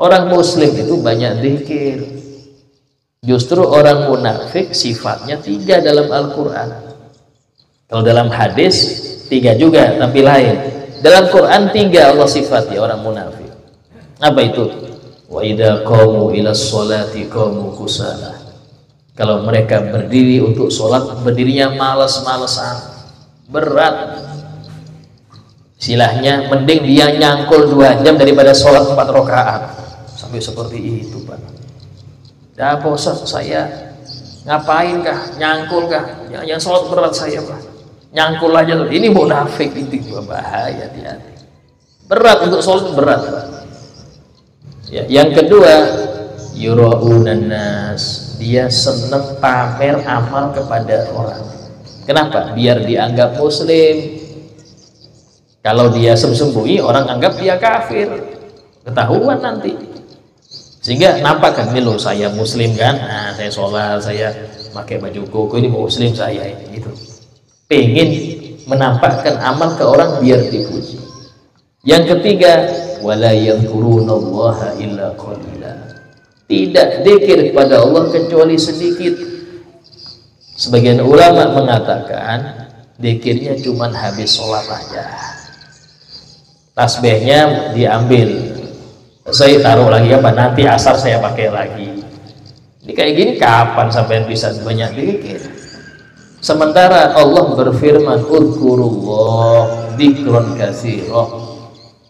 Orang muslim itu banyak zikir. Justru orang munafik sifatnya 3 dalam Al-Quran. Kalau dalam hadis 3 juga, tapi lain. Dalam Quran 3 Allah sifati orang munafik. Apa itu? Wa idza qamu ila sholati qamu kusala. Kalau mereka berdiri untuk sholat, berdirinya malas-malesan, berat. Istilahnya mending dia nyangkul 2 jam daripada sholat 4 rakaat. Sampai seperti itu, Pak. Ya Pak Ustaz, saya ngapain kah? Nyangkul kah? Yang sholat berat saya, Pak. Nyangkul aja tuh. Ini munafik, itu bahaya, hati-hati. Berat untuk sholat, berat, Pak. Ya, yang kedua, yura'unan nas, dia senang pamer amal kepada orang. Kenapa? Biar dianggap muslim. Kalau dia sembunyi, orang anggap dia kafir, ketahuan nanti. Sehingga nampak kan, ini loh saya muslim kan, nah, saya sholat, saya pakai baju koko, ini muslim saya ini, gitu. Pengen menampakkan amal ke orang biar dipuji. Yang ketiga, wala yadhkurunallaha illa qalila, tidak zikir kepada Allah kecuali sedikit. Sebagian ulama mengatakan zikirnya cuma habis sholat aja, tasbihnya diambil, saya taruh lagi apa, nanti asar saya pakai lagi. Ini kayak gini kapan sampai bisa banyak zikir? Sementara Allah berfirman, udhkurullah dzikran katsira,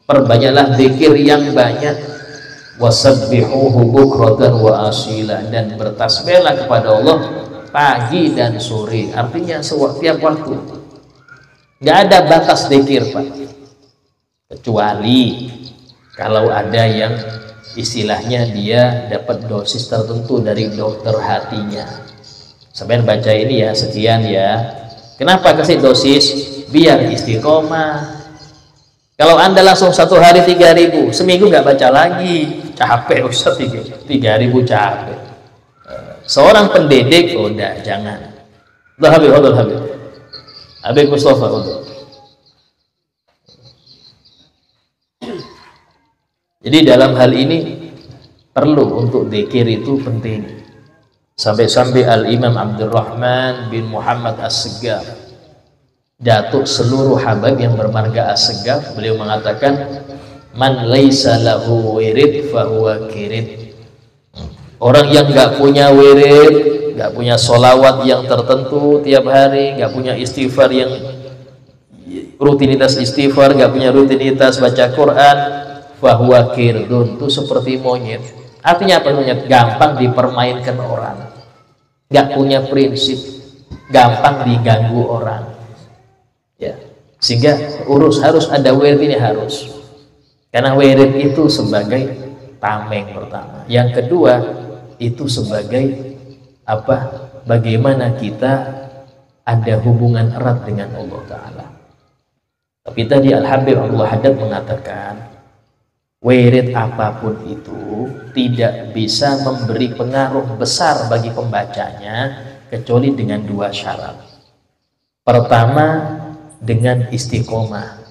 perbanyaklah zikir yang banyak, wasabbihuhu bukratan wa asila, dan bertasbihlah kepada Allah pagi dan sore, artinya setiap waktu. Nggak ada batas zikir, Pak, kecuali kalau ada yang istilahnya dia dapat dosis tertentu dari dokter hatinya. Sampai baca ini ya, sekian ya. Kenapa kasih dosis? Biar istiqomah. Kalau Anda langsung 1 hari 3.000, seminggu nggak baca lagi, capek Ustaz, 3.000 capek. Seorang pendidik, udah jangan. Habib Mustafa, udah. Jadi dalam hal ini perlu untuk dzikir itu penting. Sampai-sampai Al-Imam Abdurrahman bin Muhammad As-Seggaf, datuk seluruh habib yang bermarga As-Seggaf, beliau mengatakan, man laisa lahu wirid fahuwa kirid. Orang yang nggak punya wirid, nggak punya sholawat yang tertentu tiap hari, nggak punya istighfar yang rutinitas istighfar, nggak punya rutinitas baca Quran, fahuwa kirdun, itu seperti monyet. Artinya apa monyet? Gampang dipermainkan orang, nggak punya prinsip, gampang diganggu orang. Ya, sehingga harus ada wirid ini, harus, karena wirid itu sebagai tameng pertama. Yang kedua itu sebagai apa? Bagaimana kita ada hubungan erat dengan Allah Ta'ala. Tapi tadi Al-Habib Abdul Haddad mengatakan, wirid apapun itu tidak bisa memberi pengaruh besar bagi pembacanya kecuali dengan 2 syarat. Pertama, dengan istiqomah.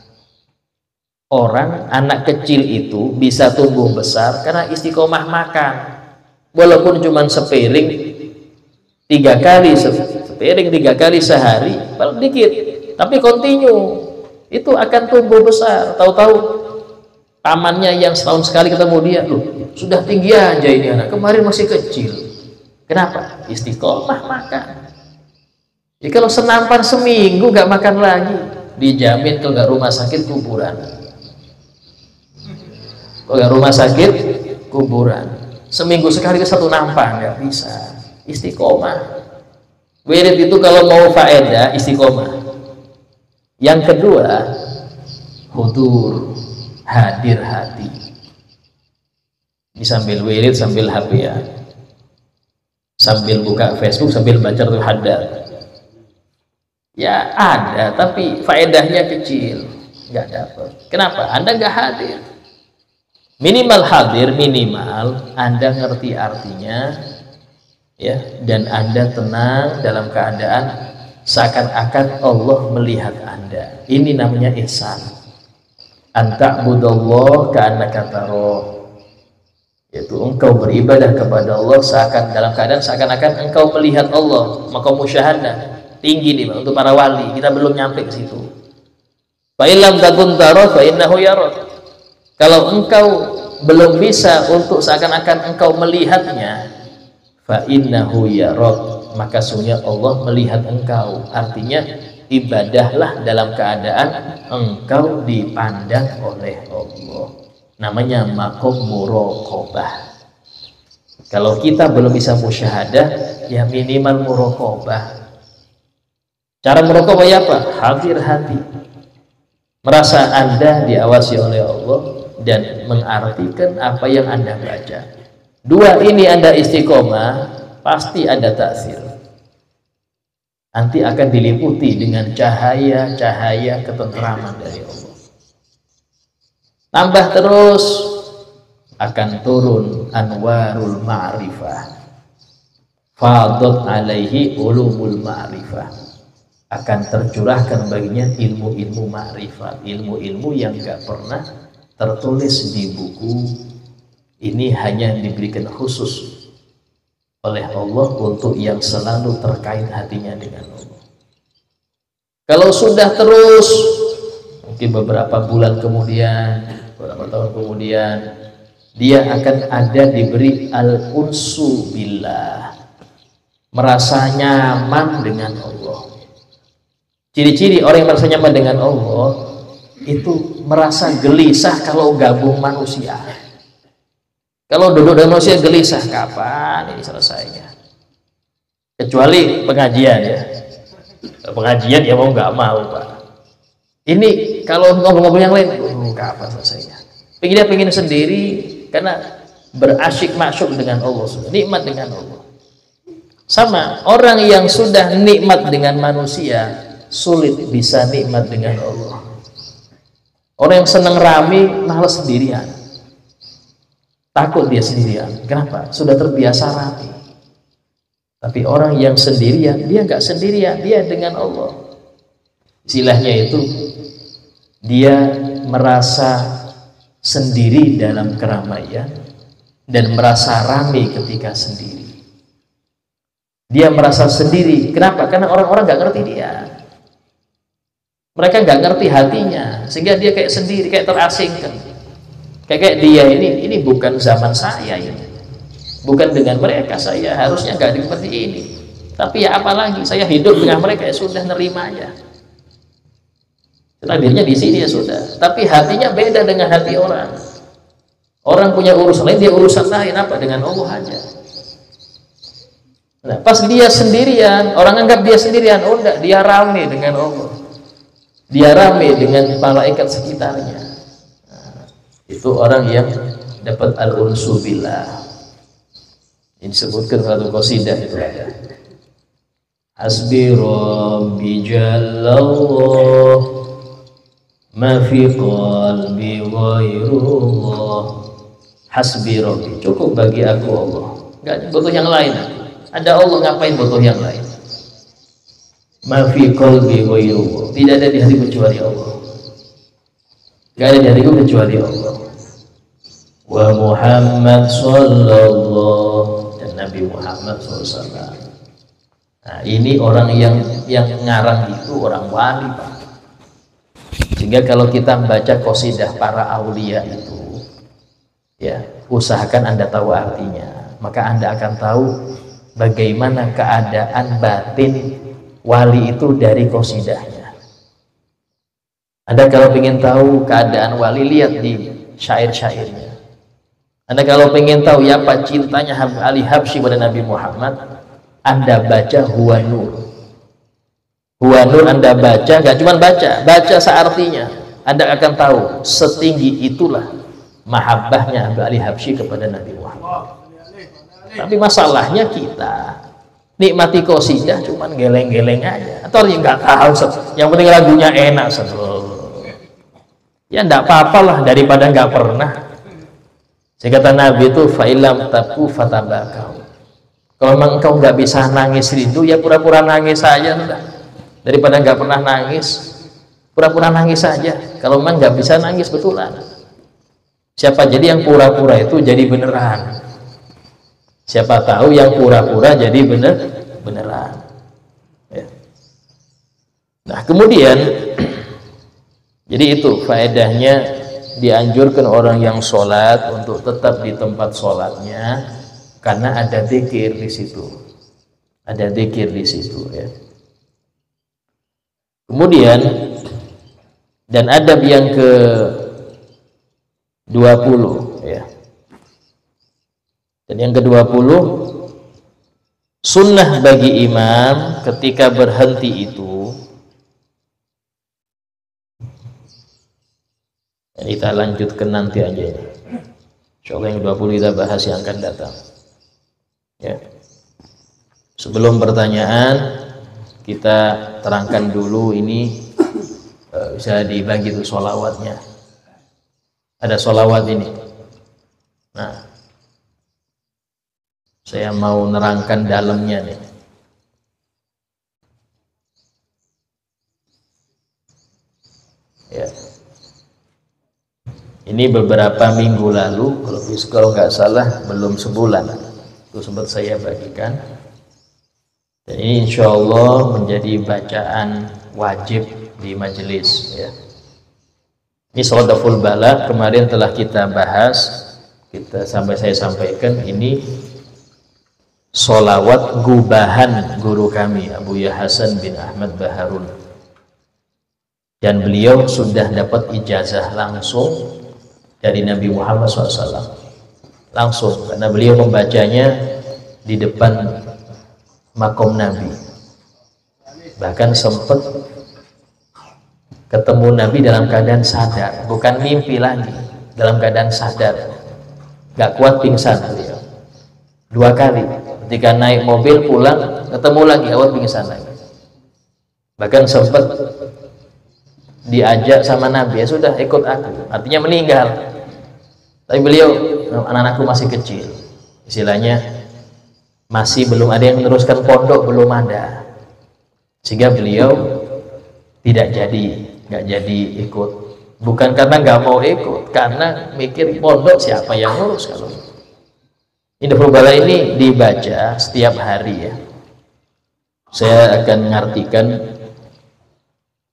Orang, anak kecil itu bisa tumbuh besar karena istiqomah makan. Walaupun cuma sepiring 3 kali sehari, paling dikit, tapi continue, itu akan tumbuh besar. Tahu-tahu pamannya yang setahun sekali ketemu dia, loh sudah tinggi aja ini anak, kemarin masih kecil. Kenapa? Istiqomah makan. Jadi kalau senampan seminggu nggak makan lagi, dijamin kalau nggak rumah sakit kuburan. Kalau nggak rumah sakit kuburan. Seminggu sekali ke 1 nampan nggak bisa. Istiqomah. Wirid itu kalau mau faedah istiqomah. Yang kedua, hudur, hadir hati. Ini sambil wirid, sambil HP ya, sambil buka Facebook, sambil baca Abdul Haddad. Ya ada, tapi faedahnya kecil, nggak dapat. Kenapa? Anda nggak hadir. Minimal hadir, minimal Anda ngerti artinya, ya, dan Anda tenang dalam keadaan seakan-akan Allah melihat Anda. Ini namanya ihsan. Anta'budallah ka'annaka tarahu, yaitu engkau beribadah kepada Allah dalam keadaan seakan-akan engkau melihat Allah. Maka musyahadah tinggi nih untuk para wali, kita belum nyampe ke situ. Fa illam takun tara fa innahu yarak. Kalau engkau belum bisa untuk seakan-akan engkau melihatnya, fa innahu yarak, maka sungguh Allah melihat engkau. Artinya ibadahlah dalam keadaan engkau dipandang oleh Allah. Namanya maqam muraqabah. Kalau kita belum bisa musyahadah, ya minimal muraqabah. Cara muraqabah ya apa? Hadir hati, merasa Anda diawasi oleh Allah dan mengartikan apa yang Anda baca. Dua ini Anda istiqomah, pasti ada taksir. Nanti akan diliputi dengan cahaya-cahaya ketentraman dari Allah. Tambah terus, akan turun anwarul ma'rifah, fadat alaihi ulumul ma'rifah, akan tercurahkan baginya ilmu-ilmu ma'rifat, ilmu-ilmu yang gak pernah tertulis di buku. Ini hanya diberikan khusus oleh Allah untuk yang selalu terkait hatinya dengan Allah. Kalau sudah terus, mungkin beberapa bulan kemudian, beberapa tahun kemudian, dia akan ada diberi al-unsu billah, merasa nyaman dengan Allah. Ciri-ciri orang yang merasa nyaman dengan Allah itu merasa gelisah kalau gabung manusia. Kalau duduk dengan manusia gelisah, kapan ini selesainya? Kecuali pengajian ya. Pengajian ya mau nggak mau Pak. Ini kalau ngobrol-ngobrol yang lain, kapan selesainya? Pengen sendiri karena berasyik masyuk dengan Allah, sudah nikmat dengan Allah. Sama orang yang sudah nikmat dengan manusia, sulit bisa nikmat dengan Allah. Orang yang senang rame malas sendirian, takut dia sendirian. Kenapa? Sudah terbiasa rame. Tapi orang yang sendirian, dia nggak sendirian, dia dengan Allah. Istilahnya itu, dia merasa sendiri dalam keramaian dan merasa rame ketika sendiri. Dia merasa sendiri. Kenapa? Karena orang-orang nggak ngerti dia. Mereka nggak ngerti hatinya, sehingga dia kayak sendiri, kayak terasingkan. Kayak dia ini bukan zaman saya ini. Bukan dengan mereka, saya harusnya nggak seperti ini. Tapi ya apalagi, saya hidup dengan mereka, ya sudah nerima aja. Takdirnya di sini ya sudah. Tapi hatinya beda dengan hati orang. Orang punya urusan lain, dia urusan lain. Apa? Dengan Allah aja. Nah, pas dia sendirian, orang anggap dia sendirian. Oh enggak, dia rame dengan Allah. Dia rame dengan malaikat sekitarnya. Nah, itu orang yang dapat al-unsu billah. Ini disebutkan satu qasidah itu ada. Hasbi rabbi jallallah, ma fi qalbi ghairullah. Hasbi rabbi, cukup bagi aku Allah, enggak butuh yang lain. Ada Allah, ngapain butuh yang lain? Ma fi qalbi ghairullah, tidak ada di hatiku kecuali Allah. Enggak ada di hatiku kecuali Allah. Wa Muhammad sallallahu, dan Nabi Muhammad SAW. Nah, ini orang yang ngarang itu orang wali, Pak. Sehingga kalau kita membaca qasidah para aulia itu, ya, usahakan Anda tahu artinya, maka Anda akan tahu bagaimana keadaan batin wali itu dari qasidahnya. Anda kalau ingin tahu keadaan wali, lihat di syair-syairnya. Anda kalau ingin tahu ya apa cintanya Ali Habsyi pada Nabi Muhammad, Anda baca Huwa Nur. Huwa Nur Anda baca, gak cuma baca seartinya. Anda akan tahu setinggi itulah mahabbahnya Ali Habsyi kepada Nabi Muhammad. Tapi masalahnya kita nikmati qasidah cuman geleng-geleng aja, atau yang nggak tahu, yang penting lagunya enak. Ya enggak apa-apalah daripada nggak pernah. Saya kata Nabi itu fa'ilam taku fatabakau. Kalau memang engkau nggak bisa nangis rindu, ya pura-pura nangis saja sudah. Daripada nggak pernah nangis, pura-pura nangis saja. Kalau memang nggak bisa nangis betulan. Siapa jadi yang pura-pura itu jadi beneran. Siapa tahu yang pura-pura jadi beneran. Ya. Nah kemudian, jadi itu faedahnya, dianjurkan orang yang sholat untuk tetap di tempat sholatnya karena ada dzikir di situ. Ada dzikir di situ ya. Kemudian dan adab yang ke-20 ya. Dan yang ke-20, sunnah bagi imam ketika berhenti itu, kita lanjutkan nanti aja ini. Insyaallah yang 20 kita bahas yang akan datang. Ya. Sebelum pertanyaan, kita terangkan dulu ini bisa dibagi tuh sholawatnya. Ada sholawat ini. Nah, saya mau nerangkan dalamnya nih. Ya. Ini beberapa minggu lalu, kalau nggak salah belum sebulan, itu sempat saya bagikan. Dan ini insya Allah menjadi bacaan wajib di majelis. Ya. Ini Sholawatul Bala kemarin telah kita bahas, saya sampaikan ini sholawat gubahan guru kami Abu Hasan bin Ahmad Baharun. Dan beliau sudah dapat ijazah langsung dari Nabi Muhammad SAW langsung, karena beliau membacanya di depan makom Nabi. Bahkan sempat ketemu Nabi dalam keadaan sadar, bukan mimpi lagi, dalam keadaan sadar, gak kuat pingsan beliau 2 kali. Ketika naik mobil pulang ketemu lagi, awal pingsan lagi. Bahkan sempat diajak sama Nabi, ya sudah ikut aku, artinya meninggal. Tapi beliau, anak-anakku masih kecil, istilahnya masih belum ada yang meneruskan pondok, belum ada, sehingga beliau nggak jadi ikut. Bukan karena nggak mau ikut, karena mikir pondok siapa yang ngurus kalau ini. Bala ini dibaca setiap hari ya. Saya akan ngartikan.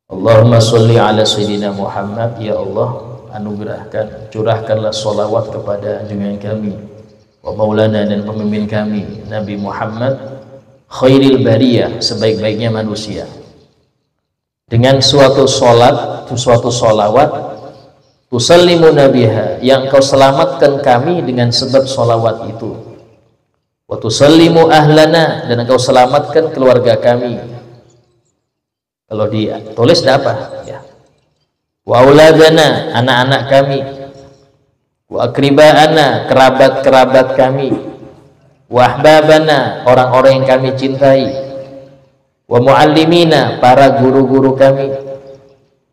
Allahumma sholli ala sayyidina Muhammad. Ya Allah, anugerahkan, curahkanlah sholawat kepada junjungan kami wa maulana dan pemimpin kami Nabi Muhammad, khairil bariyah, sebaik-baiknya manusia, dengan suatu sholat, suatu sholawat, tusallimu nabiha, yang kau selamatkan kami dengan sebab sholawat itu, wa tusallimu ahlana, dan engkau selamatkan keluarga kami. Kalau ditulis ada apa ya, wa auladana, anak-anak kami, wa akribana, kerabat-kerabat kami, wa ahbabana, orang-orang yang kami cintai, wa muallimina, para guru-guru kami,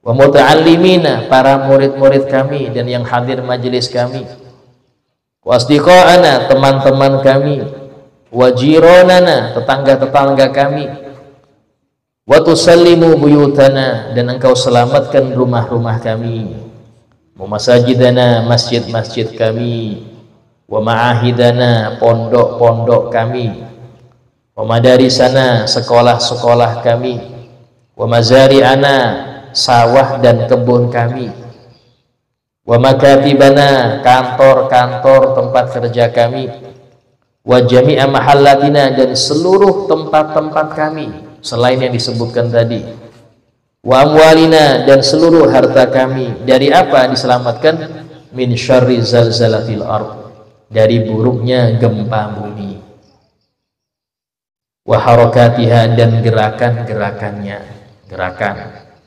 wa muta'allimina, para murid-murid kami dan yang hadir majelis kami, wa asdiqaana, teman-teman kami, wa jironana, tetangga-tetangga kami, wa tusallimu buyutana, dan engkau selamatkan rumah-rumah kami, wa masajidana, masjid-masjid kami, wa ma'ahidana, pondok-pondok kami, wa madarisana, sekolah-sekolah kami, wa mazari'ana, sawah dan kebun kami, wa makatibana, kantor-kantor tempat kerja kami, wa jami'a mahallatina, dan seluruh tempat-tempat kami selain yang disebutkan tadi, wa amwalina, dan seluruh harta kami. Dari apa diselamatkan? Min syarri zalzalatil ard, dari buruknya gempa bumi, wa harakatiha, dan gerakan-gerakannya. Gerakan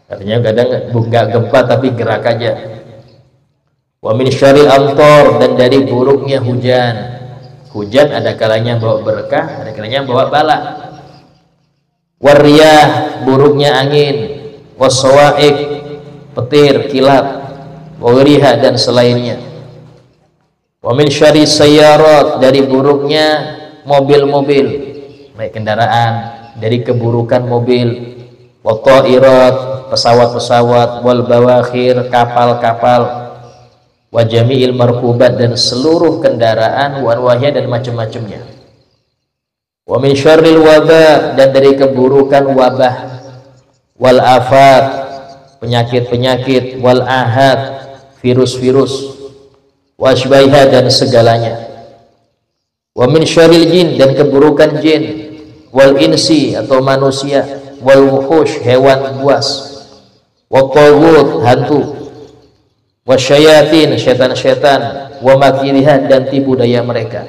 artinya kadang enggak gempa tapi gerak aja. Wa min syarril amtor, dan dari buruknya hujan. Hujan ada kalanya bawa berkah, ada kalanya bawa bala. Wariyah, buruknya angin. Wasawaik, petir, kilat. Wawiriha, dan selainnya. Wa min syarri sayyarat, dari buruknya mobil-mobil, baik kendaraan, dari keburukan mobil. Wa ta'irat, pesawat-pesawat. Wal bawakhir, kapal-kapal. Wa jami'il markubat, dan seluruh kendaraan, wa anwahya, dan macam-macamnya. Wa min syarril wabah, dan dari keburukan wabah. Wal afat, penyakit-penyakit. Wal ahad, virus-virus. Wa asbaiha, dan segalanya. Wa min syarril jin, dan keburukan jin. Wal insi, atau manusia. wal wuhush, hewan buas, wa taghut, hantu, wasyayatin, syaitan-syaitan, wa makiriha, dan tipu daya mereka.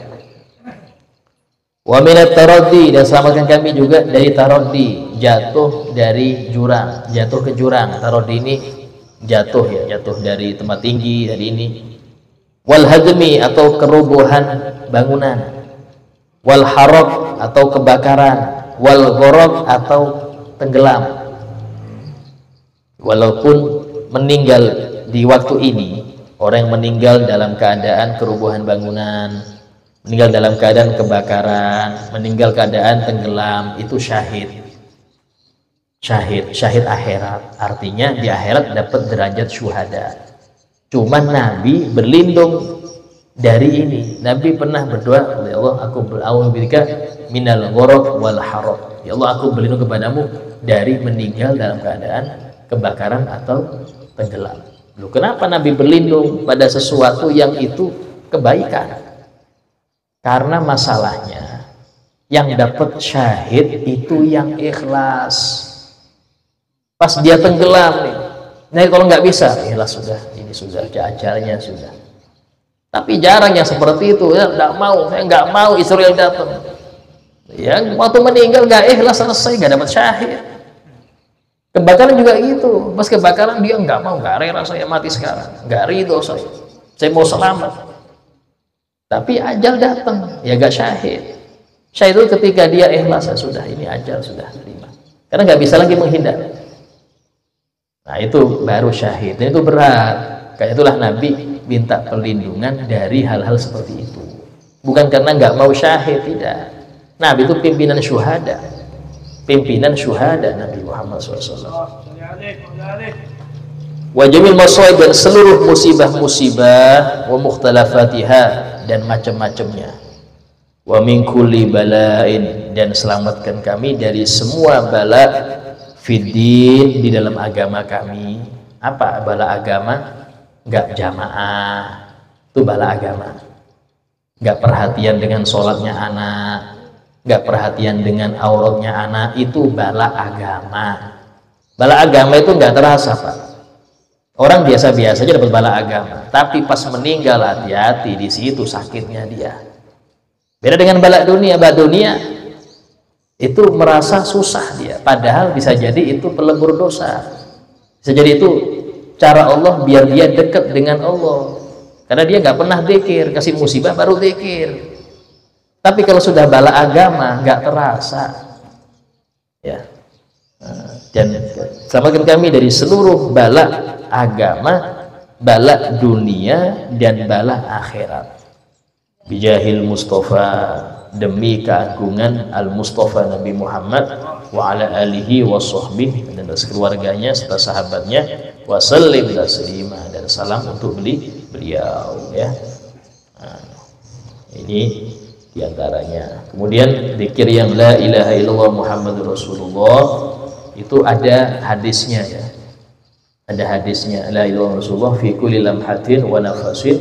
Wa minat taraddi, dan selamatkan kami juga dari taraddi, jatuh dari jurang, jatuh ke jurang. Taraddi ini jatuh ya, jatuh dari tempat tinggi, dari ini. Wal hadmi, atau kerubuhan bangunan. Wal haraq, atau kebakaran. Wal gharaq, atau tenggelam. Walaupun meninggal di waktu ini, orang yang meninggal dalam keadaan kerubuhan bangunan, meninggal dalam keadaan kebakaran, meninggal keadaan tenggelam, itu syahid. Syahid akhirat. Artinya di akhirat dapat derajat syuhada. Cuman Nabi berlindung dari ini. Nabi pernah berdoa, ya Allah, aku beraudzubika minal gharaq wal haraq. Ya Allah, aku berlindung kepadamu dari meninggal dalam keadaan kebakaran atau tenggelam. Loh, kenapa Nabi berlindung pada sesuatu yang itu kebaikan? Karena masalahnya yang dapat syahid itu yang ikhlas. Pas dia tenggelam nih, nah kalau nggak bisa, ikhlas sudah, ini sudah ajalnya sudah. Tapi jarang yang seperti itu, ya nggak mau, saya nggak mau Israel datang. Ya waktu meninggal nggak ikhlas, selesai, nggak dapat syahid. Kebakaran juga gitu, pas kebakaran dia nggak mau, nggak rela saya mati sekarang, nggak ridho saya mau selamat. Tapi ajal datang, ya gak syahid. Syahid itu ketika dia ikhlas, ya sudah, ini ajal sudah terima. Karena nggak bisa lagi menghindar. Nah itu baru syahid, dan itu berat. Kayak itulah Nabi minta perlindungan dari hal-hal seperti itu. Bukan karena nggak mau syahid, tidak. Nabi itu pimpinan syuhada. Pimpinan syuhada Nabi Muhammad SAW. Wa jamil masaib, dan seluruh musibah-musibah, wa mukhtalafatiha, dan macam-macamnya. Wa min kulli bala'in, dan selamatkan kami dari semua bala fiddin, di dalam agama kami. Apa bala agama? Enggak jamaah, itu bala agama. Enggak perhatian dengan sholatnya anak, enggak perhatian dengan auratnya anak, itu bala agama. Bala agama itu enggak terasa, Pak. Orang biasa-biasa aja dapat bala agama, tapi pas meninggal hati-hati, di situ sakitnya dia. Beda dengan bala dunia. Bala dunia itu merasa susah dia, padahal bisa jadi itu pelebur dosa. Bisa jadi itu cara Allah biar dia dekat dengan Allah, karena dia nggak pernah dzikir, kasih musibah baru dzikir. Tapi kalau sudah bala agama nggak terasa, ya. Dan selamatkan kami dari seluruh bala agama, bala dunia, dan bala akhirat. Bijahil Mustafa, demi keagungan Al Mustafa Nabi Muhammad, wa ala alihi wa sahbihi, dan keluarganya serta sahabatnya, wa sallim taslima, dan salam untuk beliau, ya. Nah, ini diantaranya. Kemudian zikir yang la ilaha illallah Muhammadur Rasulullah, itu ada hadisnya, ya. Ada hadisnya, la ilaha illallah Rasulullah fi kulli lamhatin wa nafasin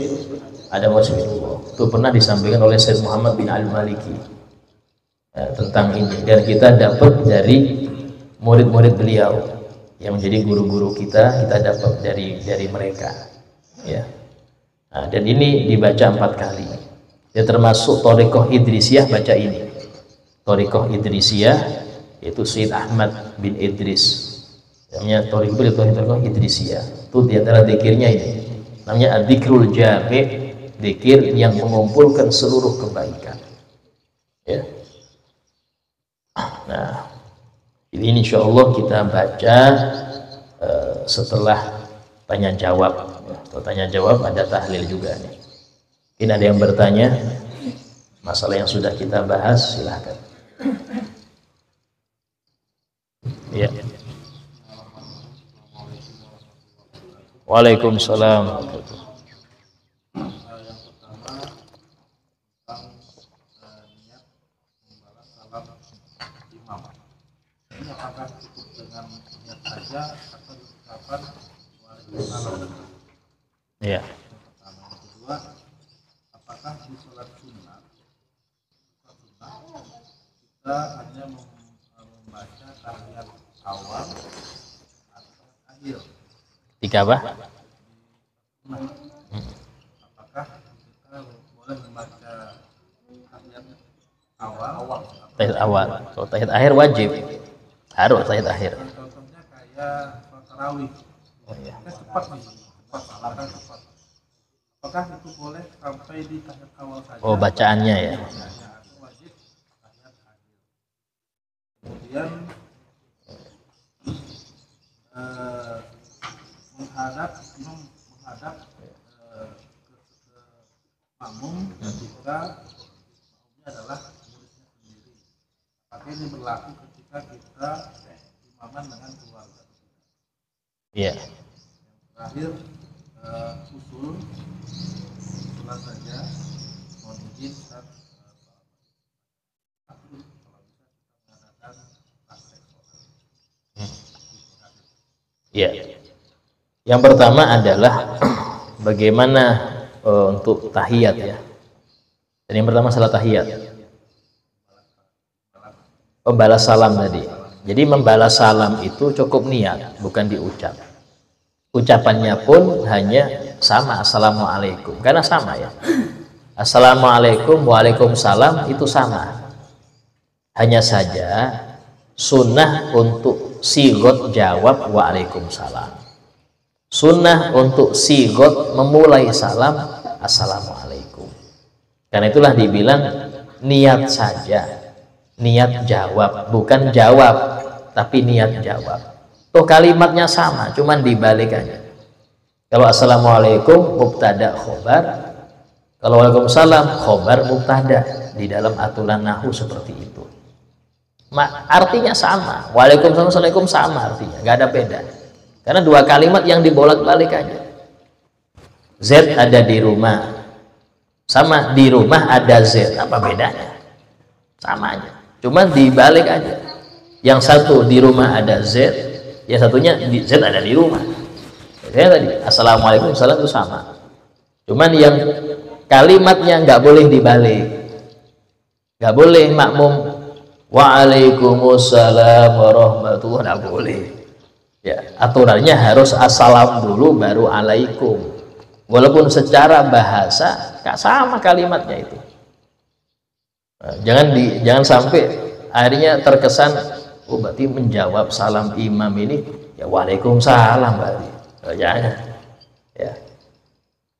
ada Rasulullah. Itu pernah disampaikan oleh Sayyid Muhammad bin Al-Maliki, ya, tentang ini, dan kita dapat dari murid-murid beliau yang menjadi guru-guru kita dapat dari mereka, ya. Nah, dan ini dibaca 4 kali. Ya, termasuk Thariqah Idrisiyah baca ini. Thariqah Idrisiyah itu Sayyid Ahmad bin Idris, namanya Thariqah Idrisiyah. Itu diantara zikirnya ini, namanya Adzikirul Jami', zikir yang mengumpulkan seluruh kebaikan, ya. Nah, ini insya Allah kita baca setelah tanya jawab, ya. Setelah tanya jawab ada tahlil juga nih. Mungkin ada yang bertanya masalah yang sudah kita bahas, silahkan. Ya. Waalaikumsalam. Apakah cukup dengan niat saja atau ucapan waalaikumsalam? Iya. Pertama, yang kedua, apakah di sholat sunnah kita hanya membaca tahiyat awal atau akhir. Tiga apa? Nah, apakah kita boleh membaca tahiyat awal Tahiyat awal. Kalau tahiyat akhir wajib. Harus tahiyat akhir. contohnya kayak sholat tarawih. Oh iya. Kita cepat nih, cepat. Apakah itu boleh sampai di tahiyat awal saja? Oh, bacaannya ya. Atau wajib tahiyat akhir. Kemudian menghadap ke makmum ketika makmumnya adalah muridnya sendiri. Apakah ini berlaku ketika kita imaman dengan keluarga? Iya. Terakhir usul sholat saja, mohon izin Ustaz, kalau bisa kita mengadakan praktek sholat. Iya. Yang pertama adalah bagaimana untuk tahiyat ya. Dan yang pertama salat tahiyat. Membalas salam tadi. Jadi membalas salam itu cukup niat, bukan diucap. Ucapannya pun hanya sama, assalamualaikum, karena sama ya. Assalamualaikum, waalaikumsalam itu sama. Hanya saja sunnah untuk sigot jawab waalaikumsalam. Sunnah untuk sigot memulai salam assalamualaikum. Karena itulah dibilang niat saja, niat jawab, bukan jawab tapi niat jawab. Tuh kalimatnya sama, cuman dibalik aja. Kalau assalamualaikum mubtada khobar, kalau waalaikumsalam khobar mubtada. Di dalam aturan nahwu seperti itu. Artinya sama, waalaikumsalam, assalamualaikum sama artinya, nggak ada beda. Karena dua kalimat yang dibolak-balik aja. Z ada di rumah, sama di rumah ada Z, apa bedanya? Sama aja, cuman dibalik aja. Yang satu di rumah ada Z, yang satunya Z ada di rumah. Saya tadi assalamualaikum salam itu sama, cuman yang kalimatnya nggak boleh dibalik, nggak boleh makmum waalaikumsalam warahmatullahi, nggak boleh ya. Aturannya harus assalam dulu baru alaikum, walaupun secara bahasa nggak sama kalimatnya itu. Nah, jangan sampai akhirnya terkesan oh berarti menjawab salam imam ini ya waalaikumsalam berarti. Oh, jangan ya.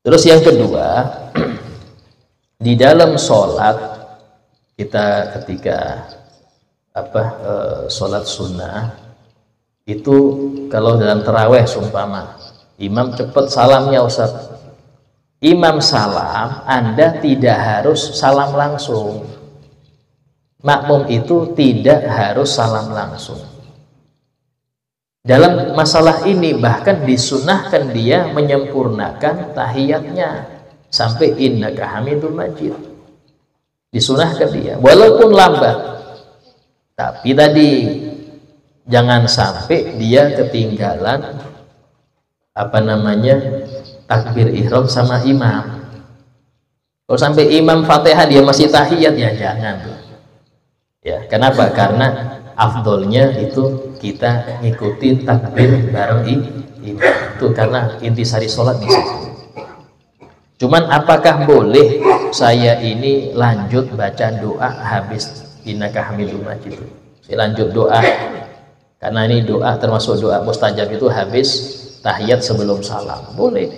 Terus yang kedua, di dalam sholat kita ketika sholat sunnah itu, kalau dalam terawih sumpama imam cepat salamnya Ustaz, imam salam Anda tidak harus salam langsung, makmum itu tidak harus salam langsung. Dalam masalah ini bahkan disunahkan dia menyempurnakan tahiyatnya sampai innaka hamidul majid, disunahkan dia walaupun lambat. Tapi tadi jangan sampai dia ketinggalan takbir ihram sama imam. Kalau sampai imam Fatihah dia masih tahiyat ya jangan. Ya, kenapa? Karena afdolnya itu kita ngikutin takbir bareng imam. Itu karena intisari sholat di situ. Cuman apakah boleh saya ini lanjut baca doa habis innaka hamidul majid? Saya lanjut doa karena ini doa termasuk doa mustajab itu habis tahiyat sebelum salam. Boleh.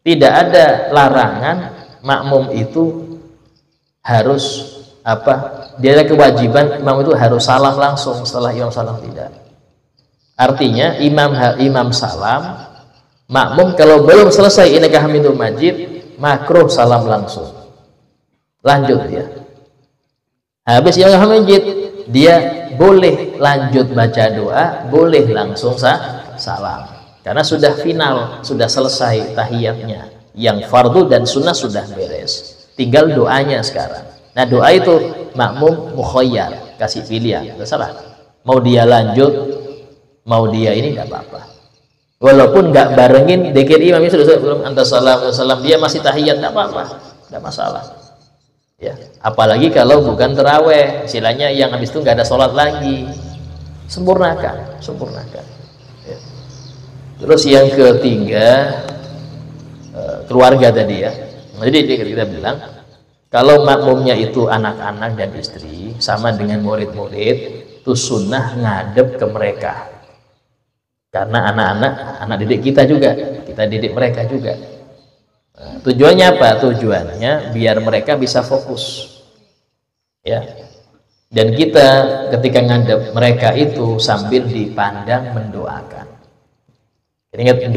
Tidak ada larangan makmum itu harus dia ada kewajiban imam itu harus salam langsung setelah imam salam, tidak. Artinya imam salam, makmum kalau belum selesai innaka hamidul majid makruh salam langsung, lanjut dia. Habis innaka hamidul majid dia boleh lanjut baca doa, boleh langsung salam karena sudah final, sudah selesai tahiyatnya. Yang fardu dan sunnah sudah beres, tinggal doanya sekarang. Nah doa itu makmum mukhayyar, kasih pilihan, terserah mau dia lanjut, mau dia ini nggak apa-apa. Walaupun nggak barengin dzikir imam itu sudah belum antas salam dia masih tahiyat, nggak apa-apa, nggak masalah. Ya, apalagi kalau bukan terawih, istilahnya yang habis itu nggak ada sholat lagi. Sempurnakan. Ya. Terus yang ketiga, keluarga tadi ya. Jadi kita bilang kalau makmumnya itu anak-anak dan istri sama dengan murid-murid, itu sunnah ngadep ke mereka. Karena anak didik kita juga, kita didik mereka juga. Nah, tujuannya apa? Tujuannya biar mereka bisa fokus. Ya. Dan kita ketika ngadep mereka itu sambil dipandang mendoakan. Ingat,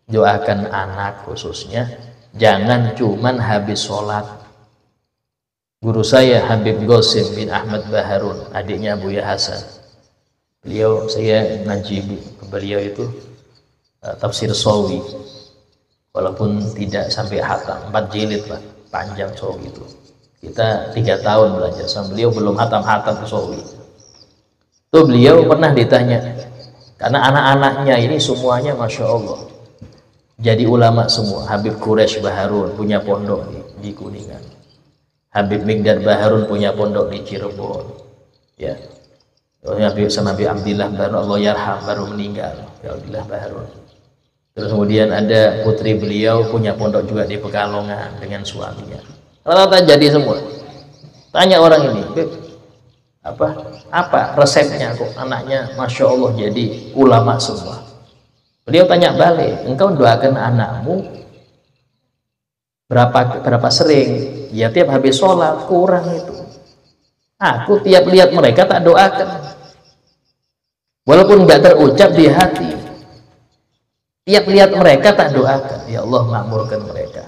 doakan anak khususnya, jangan cuman habis sholat. Guru saya Habib Gosim bin Ahmad Baharun, adiknya Buya Hasan, saya ngaji beliau itu tafsir Sawi, walaupun tidak sampai hatam, 4 jilid Pak, panjang Sawi itu. Kita 3 tahun belajar sama beliau, belum hatam Sawi. Tuh beliau pernah ditanya, karena anak-anaknya ini semuanya Masya Allah jadi ulama semua. Habib Quraisy Baharun punya pondok di Kuningan, Habib Migdad Baharun punya pondok di Cirebon, ya. Habib Abdillah Baharun, Allah yarham, baru meninggal, Abdillah Baharun. Terus kemudian ada putri beliau punya pondok juga di Pekalongan dengan suaminya. Rata-rata jadi semua. Tanya orang ini, apa resepnya kok anaknya Masya Allah jadi ulama semua? Beliau tanya balik, engkau doakan anakmu berapa sering? Ya tiap habis sholat, kurang itu. Aku tiap lihat mereka tak doakan, walaupun nggak terucap di hati. Tiap lihat mereka tak doakan, ya Allah makmurkan mereka,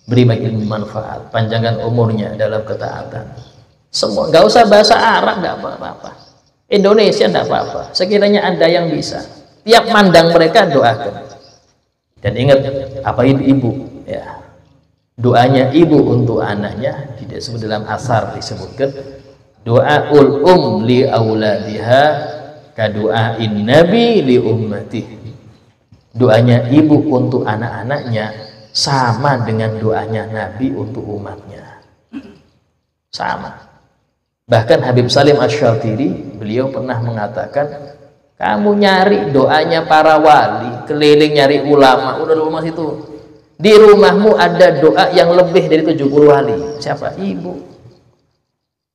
beri makin manfaat, panjangkan umurnya dalam ketaatan. Semua, nggak usah bahasa Arab, nggak apa-apa, Indonesia nggak apa-apa, sekiranya ada yang bisa. Tiap mandang mereka doakan. Dan ingat, apa ibu ya, doanya ibu untuk anaknya disebut dalam asar, disebutkan doaul li auladiha kadu'ain nabi li ummati. Doanya ibu untuk anak-anaknya sama dengan doanya Nabi untuk umatnya, sama. Bahkan Habib Salim Asy-Syatiri beliau pernah mengatakan, kamu nyari doanya para wali, keliling nyari ulama, udah rumah situ. Di rumahmu ada doa yang lebih dari 70 wali. Siapa? Ibu.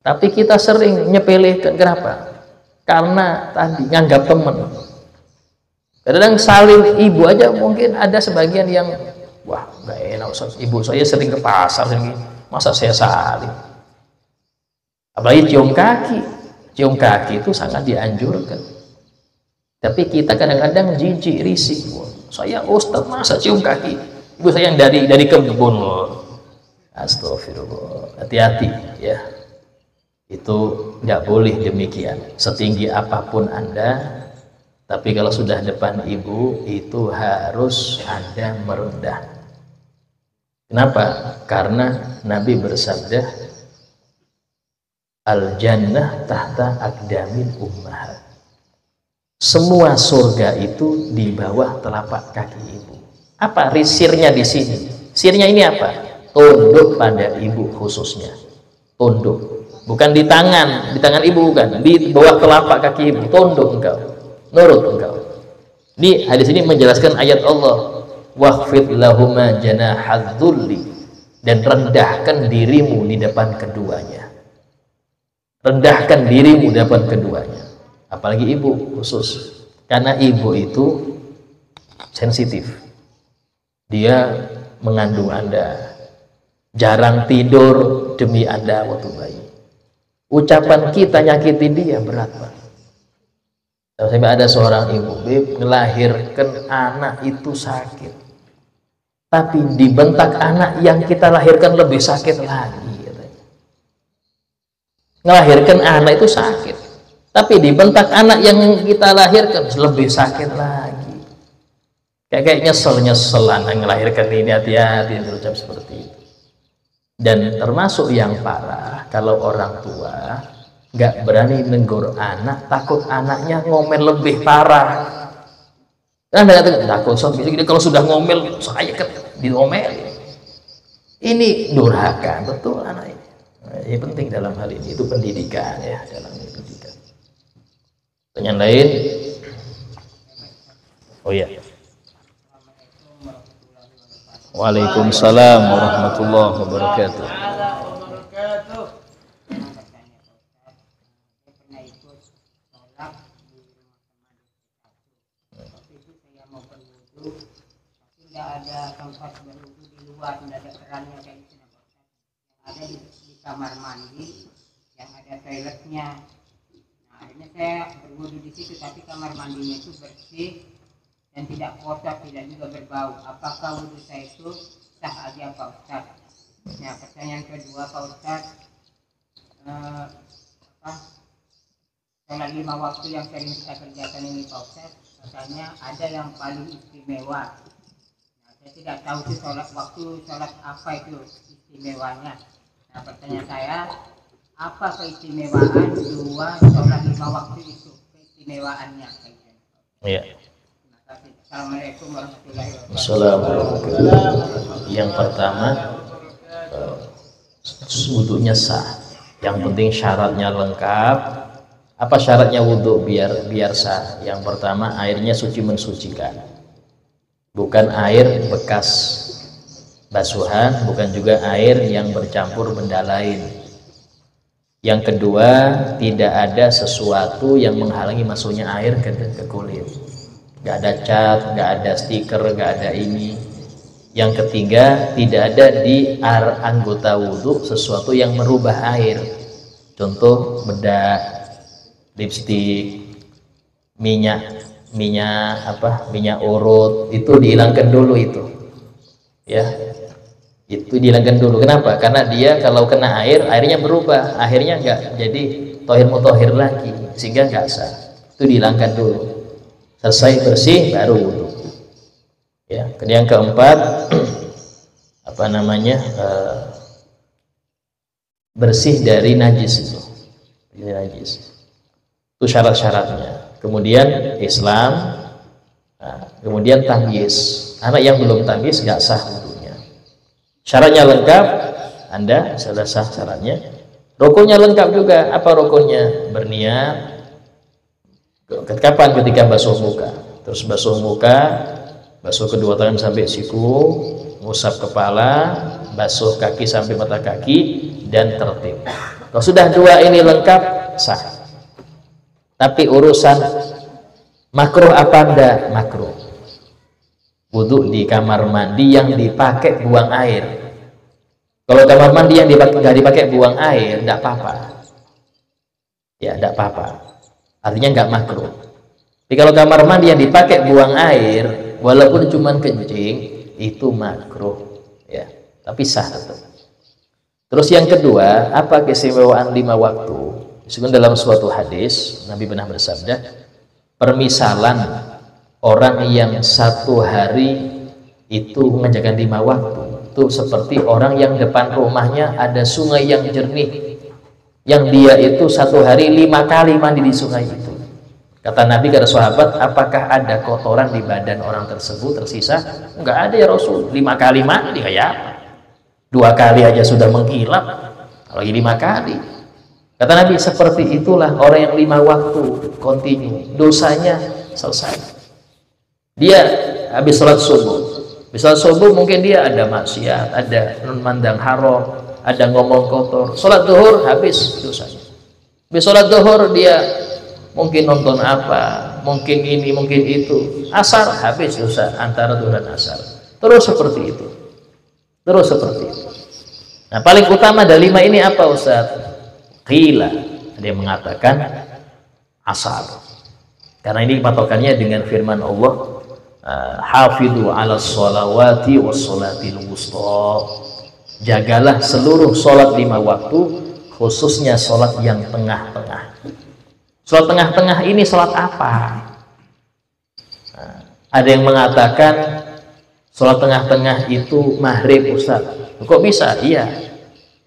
Tapi kita sering nyepelekan. Kenapa? Karena tadi nganggap temen. Kadang salim ibu aja mungkin ada sebagian yang, wah nggak enak, ibu saya sering ke pasar, masa saya salim. Apalagi cium kaki itu sangat dianjurkan. Tapi kita kadang-kadang jijik, risih. Saya ustaz masa cium kaki? Ibu saya yang dari kebun. Astagfirullah. Hati-hati ya. Itu nggak boleh demikian. Setinggi apapun Anda, tapi kalau sudah depan ibu itu harus Anda merendah. Kenapa? Karena Nabi bersabda, al-jannah tahta aqdamil ummahat. Semua surga itu di bawah telapak kaki ibu. Apa sirnya di sini? Sirnya ini apa? Tunduk pada ibu khususnya. Tunduk. Bukan di tangan ibu, bukan. Di bawah telapak kaki ibu. Tunduk engkau. Nurut engkau. Di hadis ini menjelaskan ayat Allah, waqfid lahuma janahadzulli, dan rendahkan dirimu di depan keduanya. Rendahkan dirimu di depan keduanya. Apalagi ibu khusus, karena ibu itu sensitif. Dia mengandung Anda, jarang tidur demi Anda waktu bayi. Ucapan kita nyakiti dia berat Pak. Sampai ada seorang ibu melahirkan anak itu sakit, tapi dibentak anak yang kita lahirkan lebih sakit lagi. Melahirkan anak itu sakit, tapi dibentak anak yang kita lahirkan lebih sakit lagi. Kayak nyesel anak melahirkan ini, hati-hati berucap seperti itu. Dan termasuk yang parah, kalau orang tua nggak berani negur anak, takut anaknya ngomel lebih parah. Kan takut kalau sudah ngomel saya kan diomel. Ini durhaka betul anak ini. Ini penting dalam hal ini, itu pendidikan ya, dalam pendidikan. Pertanyaan lain? Oh iya. Waalaikumsalam warahmatullahi wabarakatuh. Ada tempat berwudu di luar, tidak ada kerannya kayak gitu, ada di kamar mandi yang ada toiletnya. Nah, akhirnya saya berwudu di situ, tapi kamar mandinya itu bersih dan tidak kotor, tidak juga berbau. Apakah wudu saya itu sah aja Pak Ustaz? Nah, pertanyaan kedua Pak Ustaz, sholat 5 waktu yang sering kita kerjakan ini Pak Ustaz, katanya ada yang paling istimewa. Saya tidak tahu itu sholat apa itu istimewanya. Nah, pertanyaan saya, apa keistimewaan 2 sholat 5 waktu itu, keistimewaannya? Iya. Terima kasih. Assalamualaikum warahmatullahi wabarakatuh. Assalamualaikum. Yang pertama, wudunya sah. Yang penting syaratnya lengkap. Apa syaratnya wudu biar sah? Yang pertama, airnya suci mensucikan. Bukan air bekas basuhan, bukan juga air yang bercampur benda lain. Yang kedua, tidak ada sesuatu yang menghalangi masuknya air ke kulit. Gak ada cat, gak ada stiker, gak ada ini. Yang ketiga, tidak ada di anggota wudhu sesuatu yang merubah air. Contoh bedak, lipstik, minyak urut, itu dihilangkan dulu itu. Ya. Itu dihilangkan dulu. Kenapa? Karena dia kalau kena airnya berubah, akhirnya enggak jadi tohir mutohir lagi, sehingga enggak sah. Itu dihilangkan dulu. Selesai bersih baru wudu. Ya, yang keempat bersih dari najis itu. Najis. Itu syarat-syaratnya. Kemudian Islam, kemudian tamyiz. Anak yang belum tamyiz nggak sah wudunya. Syaratnya lengkap, Anda sudah sah syaratnya. Rukunnya lengkap juga. Apa rukunnya? Berniat. Kapan? Ketika basuh muka. Terus basuh muka, basuh kedua tangan sampai siku, ngusap kepala, basuh kaki sampai mata kaki, dan tertib. Kalau sudah 2 ini lengkap, sah. Tapi urusan makruh apa enggak? Makruh. Wudu di kamar mandi yang dipakai buang air. Kalau kamar mandi yang nggak dipakai buang air, enggak apa-apa. Ya, enggak apa-apa. Artinya enggak makruh. Tapi kalau kamar mandi yang dipakai buang air, walaupun cuma kencing, itu makruh. Ya, tapi sah tetap. Terus yang kedua, apa keistimewaan 5 waktu? Disebutkan dalam suatu hadis, Nabi pernah bersabda, permisalan orang yang 1 hari itu mengerjakan 5 waktu, itu seperti orang yang depan rumahnya ada sungai yang jernih, yang dia itu 1 hari 5 kali mandi di sungai itu. Kata Nabi kepada sahabat, apakah ada kotoran di badan orang tersebut tersisa? Enggak ada ya Rasul. 5 kali mandi kayak apa? 2 kali aja sudah mengkilap, apalagi 5 kali. Kata Nabi, seperti itulah orang yang 5 waktu kontinu, dosanya selesai. Dia habis sholat subuh. Habis sholat subuh mungkin dia ada maksiat, ada memandang haram, ada ngomong kotor. Sholat zuhur habis dosanya. Habis sholat zuhur dia mungkin nonton apa, mungkin ini, mungkin itu. Asar habis dosa antara zuhur dan asar. Terus seperti itu. Terus seperti itu. Nah, paling utama dari 5 ini apa Ustaz? Qila, ada yang mengatakan asar. Karena ini patokannya dengan firman Allah, hafidhu ala sholawati was sholatil wusta. Jagalah seluruh sholat 5 waktu, khususnya sholat yang tengah-tengah. Sholat tengah-tengah ini sholat apa? Ada yang mengatakan sholat tengah-tengah itu maghrib Ustaz. Kok bisa? Iya.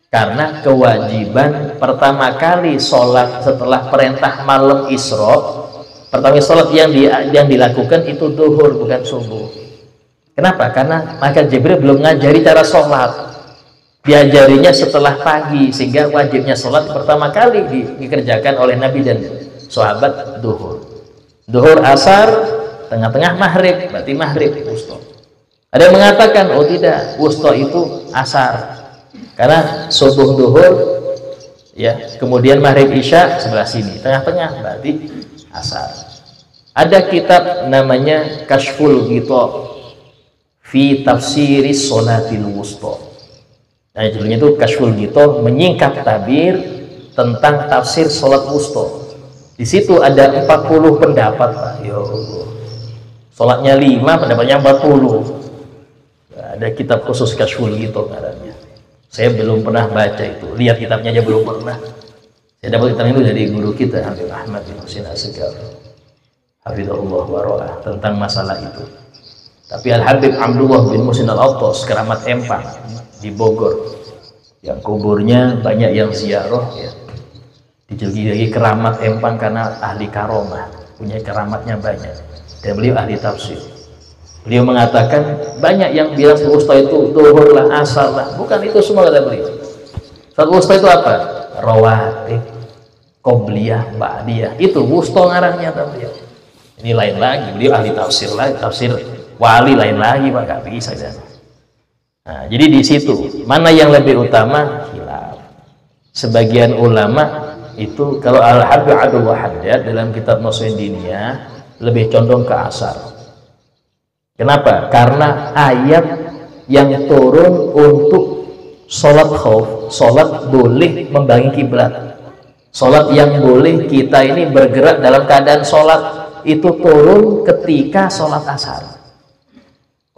Karena kewajiban pertama kali sholat setelah perintah malam Isra, pertama sholat yang dilakukan itu duhur, bukan subuh. Kenapa? Karena maka Jibril belum ngajari cara sholat, diajarinya setelah pagi, sehingga wajibnya sholat pertama kali dikerjakan oleh Nabi dan sahabat duhur. Duhur, asar, tengah-tengah maghrib, berarti maghrib wusta. Ada yang mengatakan oh tidak, wusta itu asar. Karena subuh duhur ya, kemudian maghrib isya sebelah sini, tengah-tengah berarti asar. Ada kitab namanya Kashful Ghita fi tafsiri sholatil wusta. Nah, judulnya itu Kashful Ghita, menyingkap tabir tentang tafsir sholat wusta. Di situ ada 40 pendapat, Pak. Ya Allah. Sholatnya 5, pendapatnya 40. Nah, ada kitab khusus Kashful Ghita ngarannya. Saya belum pernah baca itu. Lihat kitabnya aja belum pernah. Saya dapat kitab itu dari guru kita Habib Ahmad bin Husin Asseghar, hafizahullah wa ra'ah, tentang masalah itu. Tapi Al-Habib Abdullah bin Muhsin Al-Attas, keramat Empang di Bogor, yang kuburnya banyak yang ziarah ya, dijuluki keramat Empang karena ahli karomah, punya keramatnya banyak, dan beliau ahli tafsir. Beliau mengatakan banyak yang bilang wusta itu duhur lah, asar lah, bukan itu semua kata beliau. Salat wusta itu apa? Rawatib, qobliyah, ba'diyah, itu wusta ngarannya kata beliau. Ini lain lagi, beliau ahli tafsir lagi, tafsir wali lain lagi, Pak, gak bisa. Nah, jadi di situ mana yang lebih utama? Khilaf. Sebagian ulama itu kalau Al-Habib Abdul Haddad dalam kitab Nushah Diniyah lebih condong ke asar. Kenapa? Karena ayat yang turun untuk sholat khauf, sholat boleh membangun kiblat, sholat yang boleh kita ini bergerak dalam keadaan sholat, itu turun ketika sholat asar.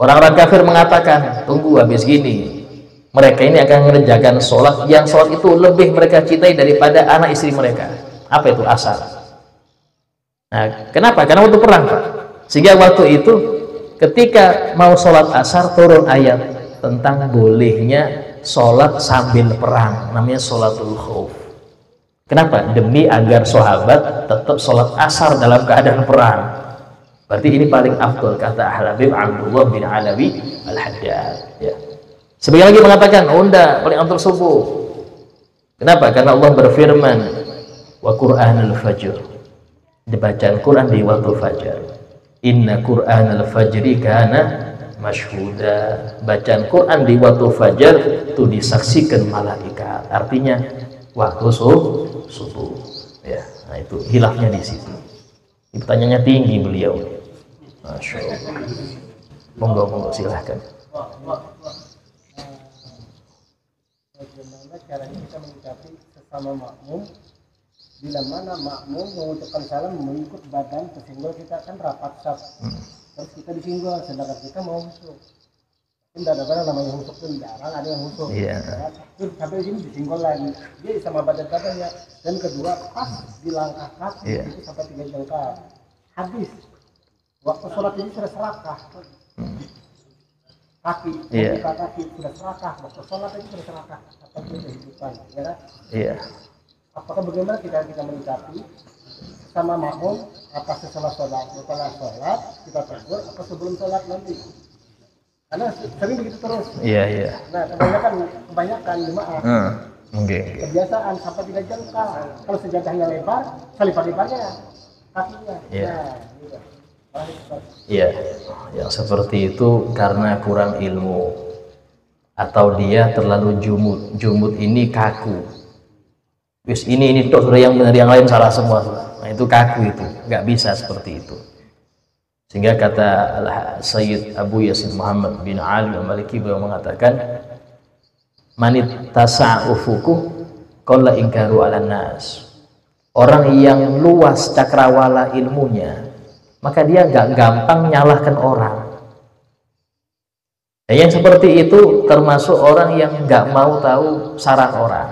Orang-orang kafir mengatakan, tunggu habis gini, mereka ini akan mengerjakan sholat yang sholat itu lebih mereka cintai daripada anak istri mereka. Apa itu? Asar. Nah, kenapa? Karena waktu perang, Pak. Sehingga waktu itu ketika mau sholat asar turun ayat tentang bolehnya sholat sambil perang, namanya sholatul khauf. Kenapa? Demi agar sahabat tetap sholat asar dalam keadaan perang. Berarti ini paling afdol, kata Al-Habib Abdullah bin Alawi Al-Haddad ya. Sebagian lagi mengatakan oh enggak, paling afdol subuh. Kenapa? Karena Allah berfirman wa Qur'anul fajr, dibacaan Quran di waktu fajar. Inna Qur'anul fajri kana masyhuda, bacaan Quran di waktu fajar itu disaksikan malaikat, artinya waktu subuh ya. Nah, itu hilafnya di situ. Ini pertanyaannya tinggi beliau. Masya Allah. Monggo silahkan. Bagaimana caranya kita menyikapi sesama makmum bila mana makmum mengucapkan salam mengikut badan tersinggol, kita kan rapat saf, terus kita disinggol sedangkan kita mau husuk. Tidak ada barang namanya husuk pun jarang ada yang husuk. Terus sampai sini disinggol lagi, dia sama badan-badannya. Dan kedua pas di langkah kaki itu sampai 3 jengkal. Habis waktu sholat ini sudah serakah. Kaki, kaki sudah serakah. Waktu sholat ini sudah serakah. Apa itu kehidupan? Ya kan? Apakah bagaimana kita menyikapi sama makmum? Apa setelah sholat kita tegur, apa sebelum sholat nanti? Karena sering begitu terus. Nah, kebanyakan jemaah kebiasaan sampai 3 jengkal. Kalau sejadahnya lebar, selipat-liparnya kakinya. Yang seperti itu karena kurang ilmu atau dia terlalu jumud. Jumud ini kaku. Wis ini sudah yang benar, yang lain salah semua. Nah, itu kaku, itu nggak bisa seperti itu. Sehingga kata Sayyid Abu Yasin Muhammad bin Ali Al-Maliki, beliau mengatakan manit tasa'ufuku qalla ingkaru 'alan nas. Orang yang luas cakrawala ilmunya, maka dia nggak gampang nyalahkan orang. Dan yang seperti itu termasuk orang yang nggak mau tahu saran orang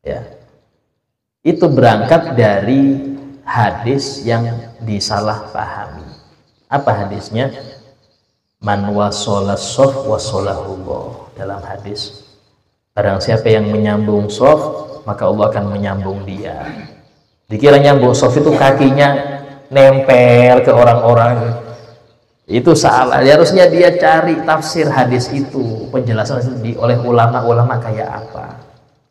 ya. Itu berangkat dari hadis yang disalahpahami. Apa hadisnya? Man wasolas sof wasolahullah. Dalam hadis, barang siapa yang menyambung sof, maka Allah akan menyambung dia. Dikira nyambung sof itu kakinya nempel ke orang-orang, itu salah. Harusnya dia cari tafsir hadis itu, penjelasan oleh ulama-ulama kayak apa.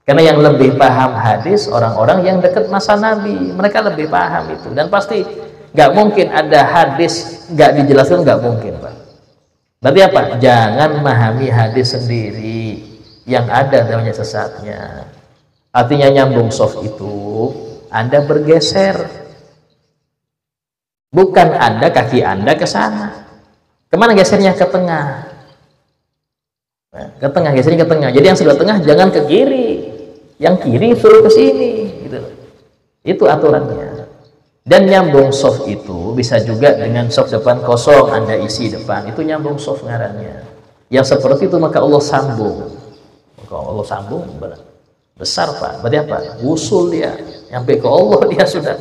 Karena yang lebih paham hadis orang-orang yang dekat masa Nabi, mereka lebih paham itu. Dan pasti nggak mungkin ada hadis nggak dijelaskan, nggak mungkin, Pak. Berarti apa? Jangan memahami hadis sendiri, yang ada namanya sesatnya. Artinya nyambung soft itu Anda bergeser, bukan Anda kaki Anda ke sana. Kemana gesernya? Ke tengah. Nah, ke tengah, gesernya ke tengah. Jadi yang sebelah tengah jangan ke kiri, yang kiri suruh ke sini, gitu. Itu aturannya. Dan nyambung soft itu bisa juga dengan soft depan kosong, Anda isi depan, itu nyambung soft ngarannya. Yang seperti itu maka Allah sambung. Kalau Allah sambung besar, Pak. Berarti apa? Wusul dia, sampai ke Allah dia sudah.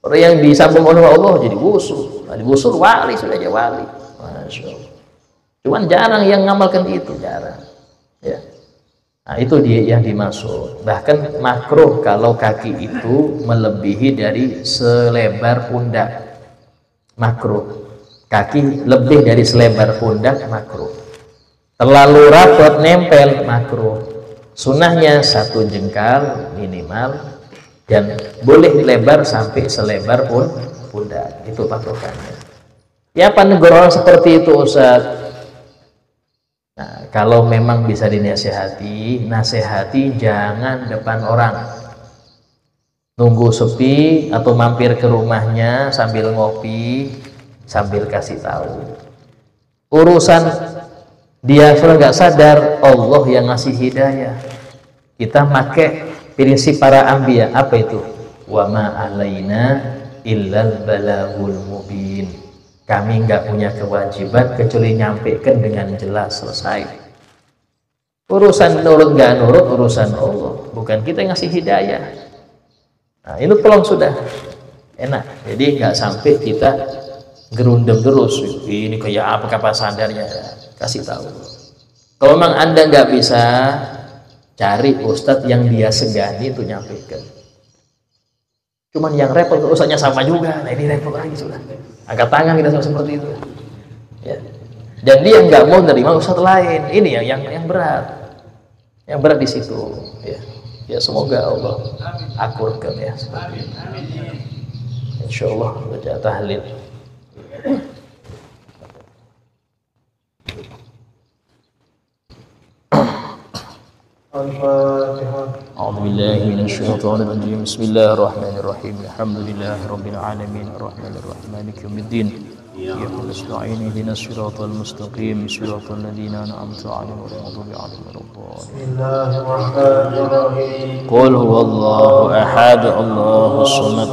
Orang yang disambung oleh Allah jadi wusul. Nah, wusul wali, sudah jadi wali. Masya Allah. Cuman jarang yang ngamalkan itu, jarang. Ya. Nah, itu dia yang dimaksud. Bahkan makruh kalau kaki itu melebihi dari selebar pundak. Makruh. Kaki lebih dari selebar pundak, makruh. Terlalu rapat nempel, makruh. Sunnahnya 1 jengkal minimal, dan boleh lebar sampai selebar pun pundak. Itu patokannya. Ya, apa negara orang seperti itu, Ustaz? Nah, kalau memang bisa dinasihati, nasihati jangan depan orang. Nunggu sepi atau mampir ke rumahnya sambil ngopi, sambil kasih tahu. Urusan dia sudah nggak sadar, Allah yang ngasih hidayah. Kita pakai prinsip para anbiya, apa itu? Wa ma alaina illal balagul mubin. Kami nggak punya kewajiban kecuali nyampaikan dengan jelas, selesai. Urusan nurut nggak nurut urusan Allah, bukan kita yang ngasih hidayah. Nah, itu pelong sudah enak. Jadi nggak sampai kita gerundem terus. Ini kayak apa kapan sadarnya? Kasih tahu. Kalau memang Anda nggak bisa, cari ustadz yang dia segani itu nyampaikan. Cuman yang repot urusannya sama juga. Nah, ini repot lagi sudah. Angkat tangan kita seperti itu. Ya. Dan dia nggak mau nerima ustadz lain. Ini yang berat. Yang berat di situ. Ya. Ya, semoga Allah akurkan ya seperti itu. Insyaallah baca tahlil. أعوذ بالله من الشيطان الرجيم بسم الله الرحمن الرحيم الحمد لله رب العالمين الرحمن الرحيم مالك يوم الدين إياك نستعين اهدنا الصراط المستقيم صراط الذين أنعمت عليهم غير المغضوب عليهم ولا الضالين بسم الله الرحمن الرحيم قل هو الله أحد الله الصمد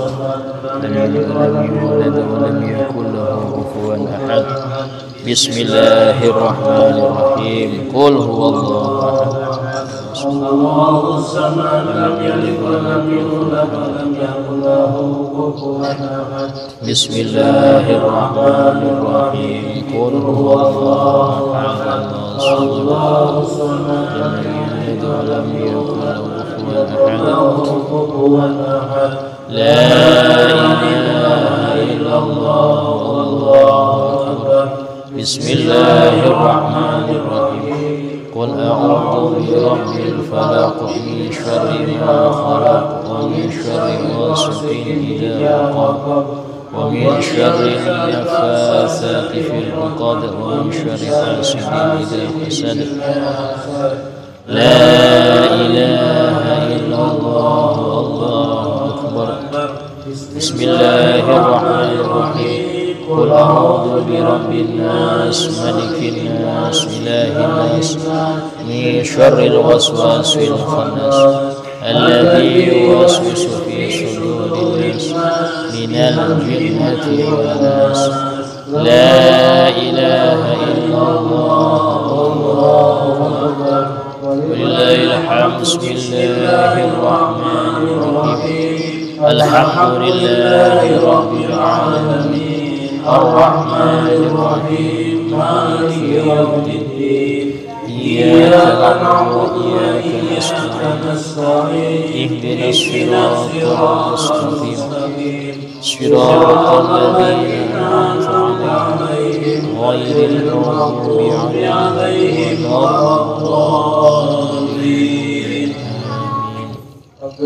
لم يلد ولم يولد ولم يكن له كفوا أحد بسم الله الرحمن الرحيم قل هو الله أحد الله الصمد لم يلد ولم يولد ولم يكن له كفوا أحد بسم الله الرحمن الرحيم قل هو الله أحد الله الصمد لم يلد ولم يكن له كفوا أحد لا إله إلا الله والله أكبر بسم الله الرحمن الرحيم قل أعوذ برب الفلق من شر ما خلق ومن شر غاسق إذا وقب ومن شر النفاثات في العقد ومن شر حاسد إذا حسد لا إله إلا الله والله أكبر بسم الله الرحمن الرحيم قل أعوذ برب الناس ملك الناس إله الناس من شر الوسواس الخناس الذي يوسوس في صدور الناس من الجنة والناس لا إله إلا الله والله أكبر ولله الحمد بسم الله الرحمن الرحيم الحمد لله رب العالمين الرحمن الرحيم مالك يوم الدين إياك نعبد وإياك نستعين اهدنا الصراط المستقيم صراط الذين أنعمت عليهم غير المغضوب عليهم ولا الضالين